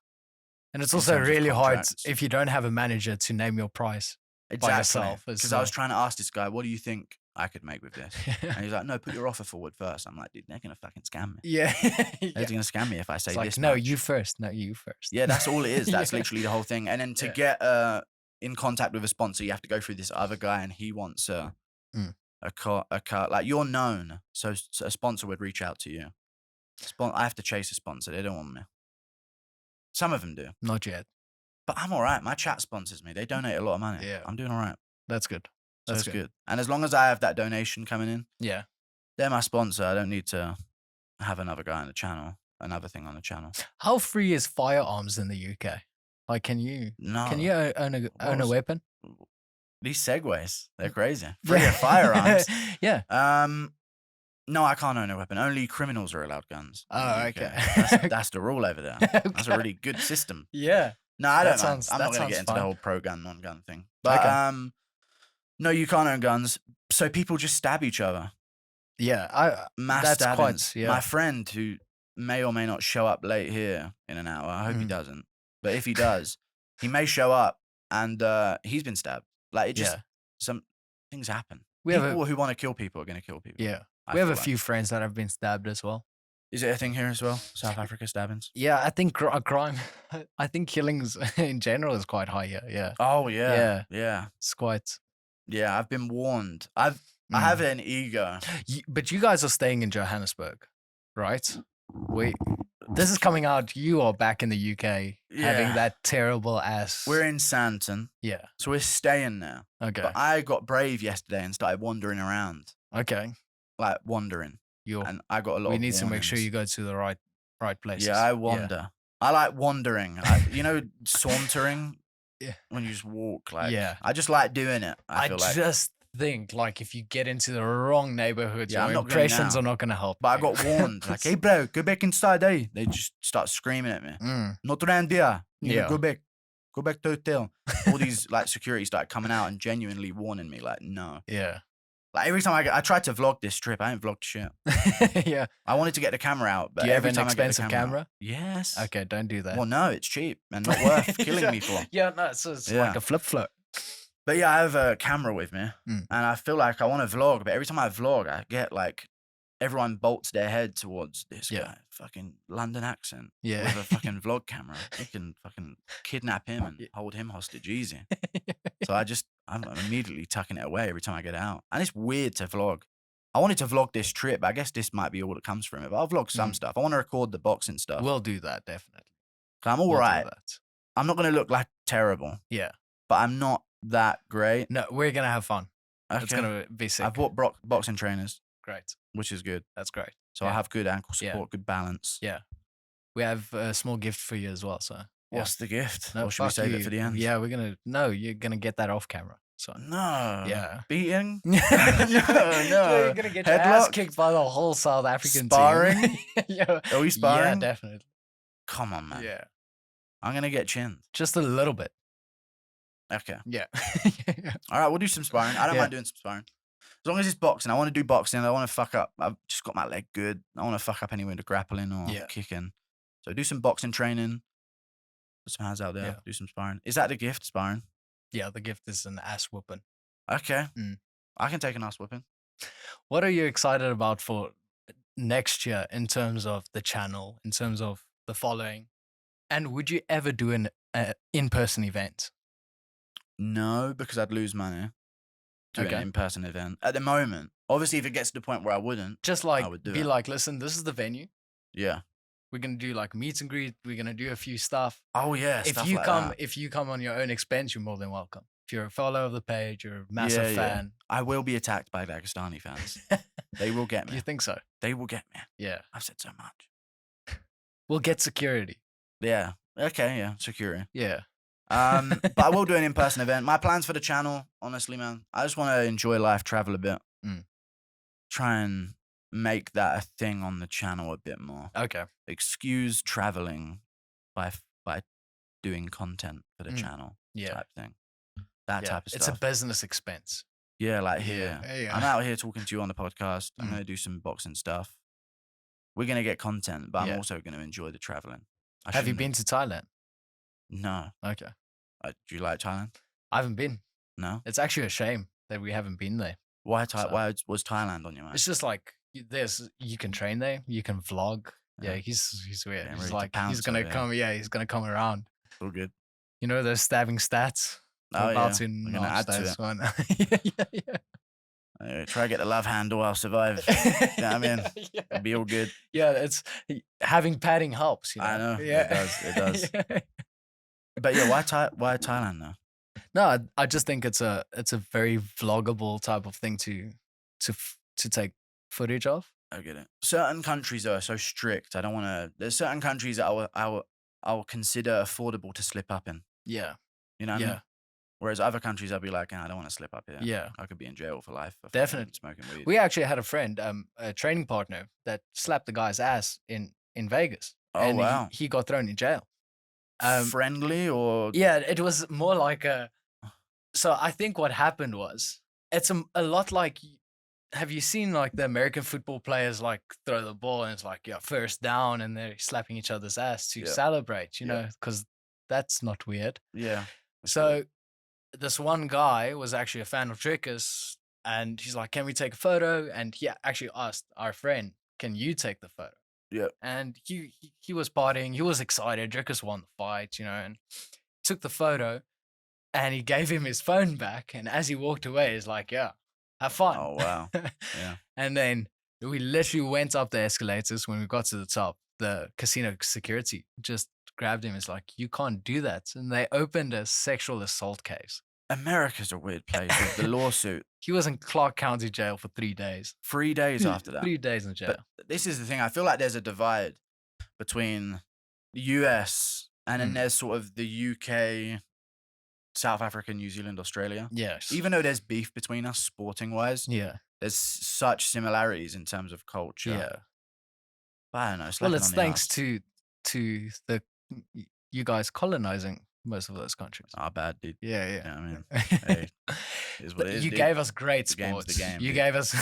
And it's In also terms of really hard contracts. if you don't have a manager to name your price. yourself as Because I was well. trying to ask this guy, what do you think I could make with this? And he's like, no, put your offer forward first. I'm like, dude, they're going to fucking scam me. Yeah. They're going to scam me if I say It's like, this no, much. you first. No, you first. Yeah, that's all it is. That's Yeah. literally the whole thing. And then to Yeah. get in contact with a sponsor, you have to go through this other guy, and he wants a car. Like, you're known, so a sponsor would reach out to you. I have to chase a sponsor. They don't want me. Some of them do, Not yet. but I'm all right. My chat sponsors me. They donate a lot of money. Yeah. I'm doing all right. That's good. So That's it's good. And as long as I have that donation coming in, Yeah. they're my sponsor. I don't need to have another guy on the channel, another thing on the channel. How free is firearms in the UK? Like, can you No. own a was- weapon? These segues, they're crazy. Free of firearms. Yeah. No, I can't own a weapon. Only criminals are allowed guns. in Oh, the UK. okay. That's the rule over there. That's a Okay. really good system. Yeah. No, I That don't mind. sounds- I'm that not going to sounds get into the fun. whole pro-gun, non-gun thing. But Okay. no, you can't own guns. So people just stab each other. Yeah. Mass That's quite- stabbings. yeah. My friend who may or may not show up late here in an hour. I hope he Mhm. doesn't. But if he does, he may show up and he's been stabbed. Like, it just, Yeah. some things happen. We have People who want to kill people are going to kill people. Yeah. I We have feel a like. few friends that have been stabbed as well. Is it a thing here as well? South Africa stabbings? Yeah, I think crime, I think killings in general is quite high here. Yeah. Oh, yeah. Yeah. Yeah. It's quite. Yeah. I've been warned. I Mm. have an ego. But you guys are staying in Johannesburg, right? This is coming out. You are back in the UK having Yeah. that terrible ass. We're in Santon. Yeah. So we're staying there. Okay. But I got brave yesterday and started wandering around. Okay. Like, wandering. You're. And I got a lot We of need to make sure warnings. you go to the right places. Yeah, I wander. I like wandering. You know, sauntering? Yeah. When you just walk. Like, Yeah. I just like doing it. I feel like. just think like if you get into the wrong neighborhood, Yeah, I'm your not going impressions now. are not going to help. But I you. got warned. Like, hey, bro, go back inside, eh? They just start screaming at me. Mm. Not around here. You Yeah. Go back. Go back to the hotel. All these, like, security started coming out and genuinely warning me, like, no. Yeah. Like, every time I tried to vlog this trip, I ain't vlogged shit. Yeah. I wanted to get the camera out, but Do you have every an time I get the expensive camera? camera? Out, yes. Okay, don't do that. Well, no, it's cheap and not worth killing me for. Yeah, no, it's Yeah. like a flip float. But yeah, I have a camera with me, Mm. and I feel like I want to vlog, but every time I vlog, I get like everyone bolts their head towards this Yeah. guy. fucking London accent Yeah. with a fucking vlog camera. You can fucking kidnap him and Yeah. hold him hostage easy. So I'm immediately tucking it away every time I get out. And it's weird to vlog. I wanted to vlog this trip, but I guess this might be all that comes from it. But I'll vlog some stuff. I want to record the boxing stuff. We'll do that, definitely. I'm all We'll do right. that. I'm not going to look like terrible, Yeah. but I'm not that great. No, we're going to have fun. Okay. It's going to be sick. I've bought boxing trainers, Great. which is good. That's great. So I Yeah. have good ankle Yeah. support, good balance. Yeah. We have a small gift for you as well. So, yeah. What's the gift? No, Or should we fuck save you. it for the end? Yeah, you're going to get that off camera. So, No. yeah. Beating? no. You're going to get your ass Headlock? kicked by the whole South African Sparring? team. Yeah. Are we Yeah, sparring? definitely. Come on, man. Yeah. I'm going to get chinned. Just a little bit. Okay. Yeah. All right, we'll do some sparring. I don't Yeah. mind doing some sparring. As long as it's boxing. I want to do boxing. I want to fuck up. I've just got my leg good. I want to fuck up anywhere to grappling or Yeah. kicking. So do some boxing training. Put some hands out there. Yeah. Do some sparring. Is that the gift, sparring? Yeah, the gift is an ass whooping. Okay. Mm. I can take an ass whipping. What are you excited about for next year in terms of the channel, in terms of the following? And would you ever do an in-person event? No, because I'd lose money to Okay. an in-person event. At the moment, obviously, if it gets to the point where I wouldn't, Just like would do be it. like, listen, this is the venue. yeah. We're gonna do like meet and greet. We're gonna do a few stuff. Oh yeah. If stuff you like come, that. if you come on your own expense, you're more than welcome. If you're a follower of the page, you're a massive Yeah, yeah. fan. I will be attacked by Dagestani fans. They will get me. You think so? They will get me. Yeah. I've said so much. We'll get security. Yeah. Okay. Yeah. Security. Yeah. But I will do an in-person event. My plans for the channel, honestly, man, I just want to enjoy life, travel a bit, Mm. try and make that a thing on the channel a bit more. Okay. Excuse traveling by doing content for the Mm. channel Yeah. type thing. That Yeah. type of It's stuff. a business expense. Yeah, like Yeah, here. there you go. I'm out here talking to you on the podcast. I'm Mm. going to do some boxing stuff. We're going to get content, but I'm Yeah. also going to enjoy the traveling. Have you been to Thailand? No. Okay. Do you like Thailand? I haven't been. No. It's actually a shame that we haven't been there. Why So- Why was Thailand on your mind? It's just like you can train there, you can vlog. Yeah, Yeah. he's weird. Getting He's ready to like pounce he's gonna over there. come. Yeah, he's gonna come around. All good. You know those stabbing stats. Oh, We're about yeah. to We're gonna notch add to those it. one. yeah. Try to get the love handle. I'll survive. You know what I mean? yeah. It'll be all good. Yeah, it's having padding helps. You know? I know, it Yeah, does, it does. Yeah. But yeah, why Thailand though? No, I just think it's a very vloggable type of thing to take footage of. I get it. Certain countries are so strict. I don't want to. There's certain countries that I will consider affordable to slip up in. Yeah, You know what I yeah, mean? Whereas other countries, I'll be like, I don't want to slip up here. yeah. I could be in jail for life. For fucking Definitely. smoking weed. We actually had a friend, a training partner, that slapped the guy's ass in Vegas. Oh, and wow. He got thrown in jail. Friendly or Yeah, it was more like a. So I think what happened was it's a lot like. Have you seen like the American football players like throw the ball and it's like first down and they're slapping each other's ass to Yeah. celebrate, you Yeah. know, because that's not weird. yeah. That's So weird. this one guy was actually a fan of Dricus and he's like, "Can we take a photo?" And he actually asked our friend, "Can you take the photo?" Yeah. And he was partying, he was excited. Dricus won the fight, you know, and took the photo and he gave him his phone back. And as he walked away, he's like, "Yeah, have fun." Oh wow. Yeah. And then we literally went up the escalators. When we got to the top, the casino security just grabbed him. It's like, "You can't do that." And they opened a sexual assault case. America's a weird place with the lawsuit. He was in Clark County jail for 3 days. 3 days after that. 3 days in jail. But this is the thing. I feel like there's a divide between the US and then Mm. there's sort of the UK, South Africa, New Zealand, Australia. Yes. Even though there's beef between us sporting wise, Yeah. there's such similarities in terms of culture. Yeah. But I don't know. Well, slapping it's on the thanks arse. to the you guys colonizing most of those countries. Our bad, dude. Yeah, You yeah. know what I mean? Hey, is what it is. You dude. gave us great The game's the sports. game, You dude. gave us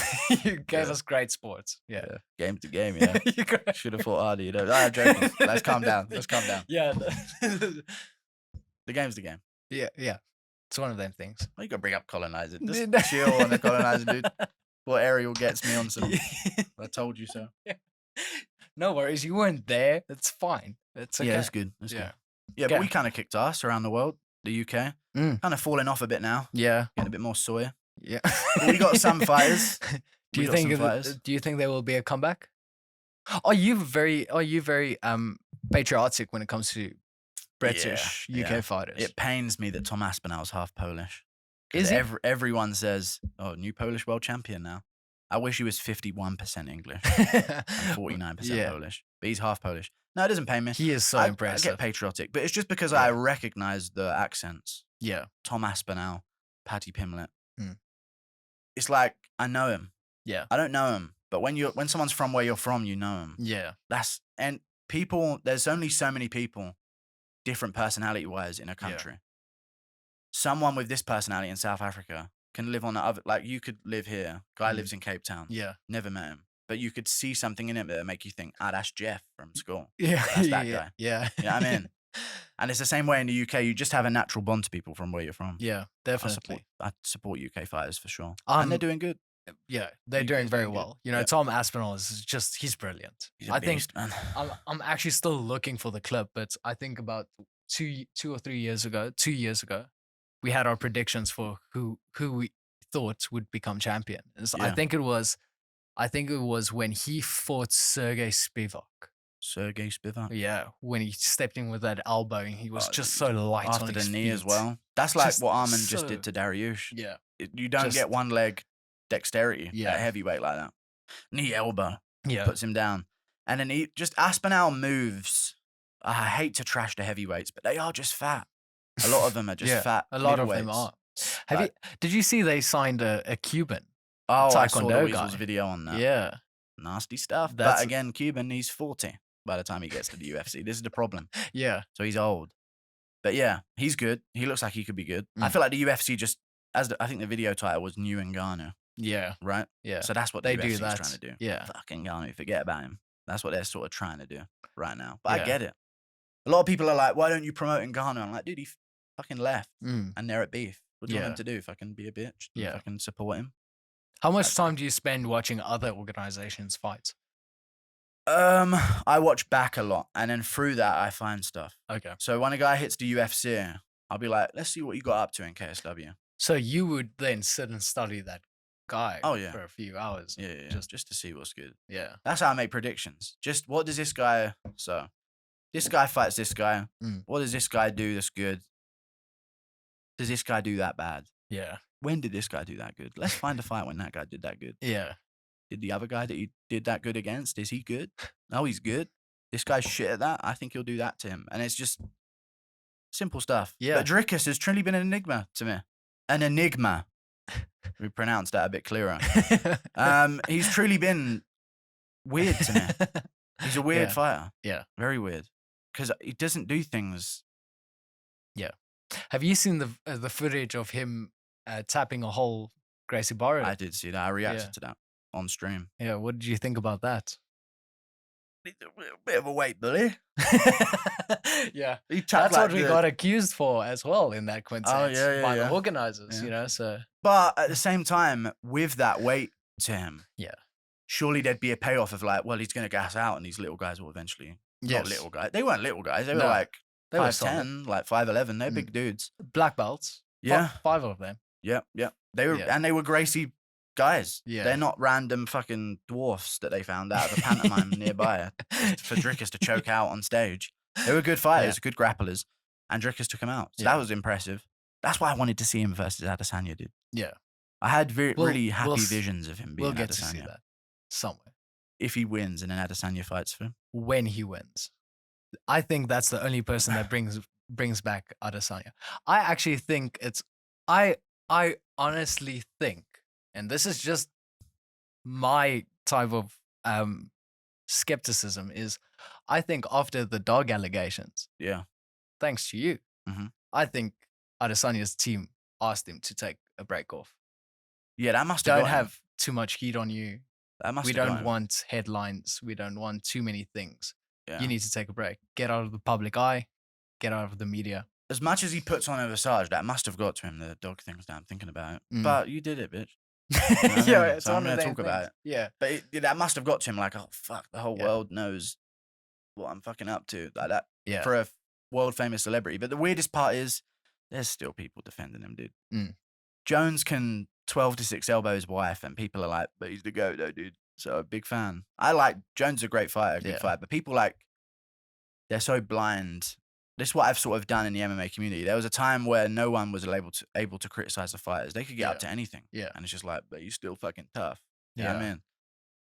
you gave Yeah. us great sports. Yeah. Yeah. Game to game, yeah. You got- Should have fought harder, you know. I'm joking. Let's calm down. Let's calm down. Yeah. The game's the game. yeah, yeah. It's one of them things. Why you gotta bring up colonizing? Dude. Just chill on the colonizing, dude. What Ariel gets me on some. I told you so. No worries. You weren't there. It's fine. It's okay. Yeah, it's good. It's Yeah. good. Yeah, but Okay. we kind of kicked ass around the world, the UK. Mm. Kind of falling off a bit now, Yeah. getting a bit more soy. Yeah. But we got some fighters. Do We you got think some fighters. do you think there will be a comeback? Are you very patriotic when it comes to British Yeah, UK yeah. fighters? It pains me that Tom Aspinall's half Polish. 'Cause Is he? everyone says, "Oh, new Polish world champion now." I wish he was 51% English and 49% Yeah. Polish, but he's half Polish. No, it doesn't pain me. He is so I impressive. get patriotic, but it's just because Yeah. I recognize the accents. Yeah. Tom Aspinall, Paddy Pimlet. Mm. It's like I know him. Yeah. I don't know him, but when someone's from where you're from, you know him. Yeah. And people. There's only so many people, different personality wise, in a country. Someone with this personality in South Africa can live on the other. Like you could live here. Guy lives in Cape Town. Yeah. Never met him, but you could see something in him that make you think, that's Jeff from school. Yeah. That's that yeah. guy. Yeah. You know what I mean? And it's the same way in the UK. You just have a natural bond to people from where you're from. Yeah. Definitely. I support UK fighters for sure, and they're doing good. Yeah. They're UK's doing very doing good. well. You know, Yeah. Tom Aspinall is he's brilliant. He's a I think beast, man. I'm actually still looking for the clip, but I think about 2 or 3 years ago, we had our predictions for who we thought would become champion. And so I Yeah. think it was when he fought Sergey Spivak. Sergey Spivak. Yeah, when he stepped in with that elbow, and he was Oh, just so light After on the his knee as feet. well. That's like Just what Arman just so- did to Dariush. Yeah, You don't Just- get one leg dexterity Yeah. at heavyweight like that. Knee elbow yeah, puts him down. And then Aspinall moves. I hate to trash the heavyweights, but they are just fat. A lot of them are just yeah. fat. A lot of them middleweights. are. Did you see they signed a Cuban? Oh, I saw the Taekwondo Weasel's guy. video on that. Yeah, Nasty stuff. That's- But again, Cuban, he's 40 by the time he gets to the UFC. This is the problem. yeah, So he's old. But yeah, he's good. He looks like he could be good. I Mm. feel like the UFC just, I think the video title was New Ngannou, yeah, right? yeah. So that's what They the do UFC is that. trying to do. Yeah, Fucking Ngannou, forget about him. That's what they're sort of trying to do right now. But Yeah. I get it. A lot of people are like, why don't you promote Ngannou? I'm like, dude, he fucking left Mm. and they're at beef. What do you want Yeah. him to do? Fucking be a bitch? Yeah. Fucking support him? How much time do you spend watching other organizations fight? I watch back a lot, and then through that I find stuff. Okay. So when a guy hits the UFC, I'll be like, let's see what you got up to in KSW. So you would then sit and study that guy Oh, yeah. for a few hours. Yeah. Just to see what's good. Yeah. That's how I make predictions. Just what does this guy? So this guy fights this guy. Mm. What does this guy do that's good? Does this guy do that bad? Yeah. When did this guy do that good? Let's find a fight when that guy did that good. Yeah. Did the other guy that he did that good against, is he good? No, he's good. This guy's shit at that. I think he'll do that to him. And it's just simple stuff. Yeah. But Dricus has truly been an enigma to me. An enigma. We pronounced that a bit clearer. He's truly been weird to me. He's a weird Yeah. fighter. Yeah. Very weird. Because he doesn't do things. Have you seen the footage of him tapping a whole Gracie Barra? I did see that. I reacted Yeah. to that on stream. Yeah. What did you think about that? Bit of a weight bully. Yeah. He tapped That's what like we the- got accused for as well in that quintet yeah, by the yeah. organizers, Yeah. you know, so But at the same time, with that weight to him, Yeah. surely there'd be a payoff of like, well, he's going to gas out and these little guys will eventually. Not Yes. little guys. They weren't little guys. They were No, like they were 5'10", like 5'11". They're Mm. big dudes. black belts. Yeah. Five of them. Yeah. They were, Yeah. and they were Gracie guys. Yeah. They're not random fucking dwarfs that they found out of a pantomime nearby for Dricus to choke out on stage. They were good fighters, good grapplers, and Dricus took him out. So Yeah. that was impressive. That's why I wanted to see him versus Adesanya, dude. Yeah. I had We'll- really happy we'll s- visions of him being We'll get Adesanya. to see that somewhere If he wins and then Adesanya fights for him. when he wins. I think that's the only person that brings back Adesanya. I actually think it's I honestly think, and this is just my type of skepticism, is I think after the dog allegations, Yeah. thanks to you, Mhm. I think Adesanya's team asked him to take a break off. Yeah, that must have Don't got him. have too much heat on you. That must We have got don't him. want headlines. We don't want too many things. Yeah. You need to take a break. Get out of the public eye. Get out of the media. As much as he puts on a visage, that must have got to him, the dog things now I'm thinking about it. Mm. But you did it, bitch. know what I Yeah, mean? it's So I'm one going of to them talk about things. it. Yeah. But that must have got to him like, oh, fuck, the whole Yeah. world knows what I'm fucking up to. Like that Yeah. for a world famous celebrity. But the weirdest part is there's still people defending him, dude. Mm. Jones can 12 to 6 elbow his wife, and people are like, but he's the GOAT, though, dude. So a big fan. I like Jones is a great fighter, good Yeah. fighter. But people like, they're so blind. This is what I've sort of done in the MMA community. There was a time where no one was able to criticize the fighters. They could get up to anything. Yeah. And it's just like, but he's still fucking tough. You Yeah. know what I mean?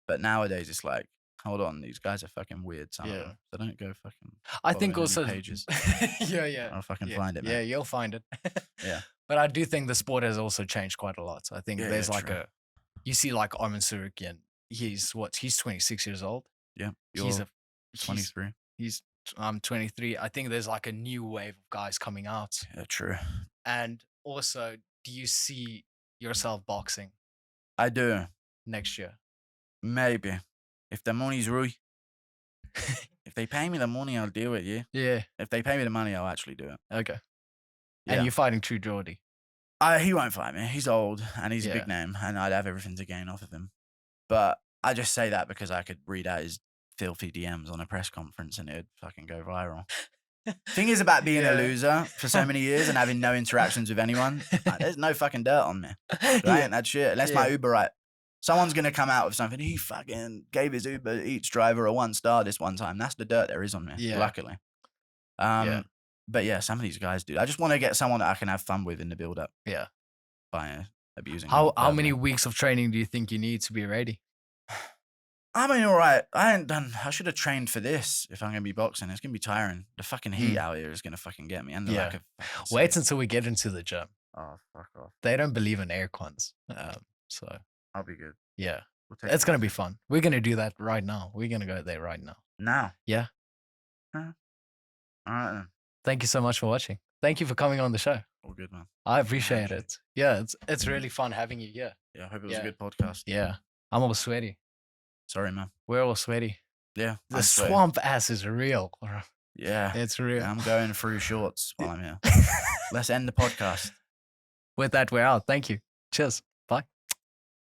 But nowadays it's like, hold on, these guys are fucking weird. Some of Yeah. them. So don't go fucking. I think following any also pages. yeah. I'll fucking Yeah. find it, Yeah, man. you'll find it. Yeah. But I do think the sport has also changed quite a lot. I think Yeah, there's yeah, like true. you see like Arman Surikian, he's 26 years old. Yeah. He's You're 23. I'm 23. I think there's like a new wave of guys coming out. Yeah, true. And also, do you see yourself boxing I do. next year? Maybe. If the money's right. If they pay me the money, I'll do it, yeah. Yeah. If they pay me the money, I'll actually do it. Okay. Yeah. And you're fighting True Geordie. He won't fight me. He's old and he's a Yeah. big name, and I'd have everything to gain off of him. But I just say that because I could read out his filthy DMs on a press conference and it'd fucking go viral. Thing is about being Yeah. a loser for so many years and having no interactions with anyone, like, there's no fucking dirt on me. I ain't that shit. Unless my Yeah. Uber right. Someone's going to come out with something. He fucking gave his Uber Eats driver a 1 star this one time. That's the dirt there is on me, Yeah. luckily. Yeah. But yeah, some of these guys do. I just want to get someone that I can have fun with in the build up Yeah. by abusing. How them many verbally. weeks of training do you think you need to be ready? I mean, all right. I should have trained for this if I'm going to be boxing. It's going to be tiring. The fucking heat out here is going to fucking get me. And the Yeah. lack of fucking Wait sleep. until we get into the gym. Oh, fuck off. They don't believe in air cons. So I'll be good. yeah, We'll take it's it gonna be fun. We're gonna do that right now. We're gonna go there right now. now. Yeah. All right, then. Thank you so much for watching. Thank you for coming on the show. All good, man. I appreciate you. it. Yeah, it's really fun having you here. Yeah, I hope it was Yeah. a good podcast. Yeah, I'm all sweaty. Sorry, man. We're all sweaty. Yeah. The I'm sweaty. swamp ass is real. Yeah. It's real. I'm going through shorts while I'm here. Let's end the podcast. With that, we're out. Thank you. Cheers. Bye.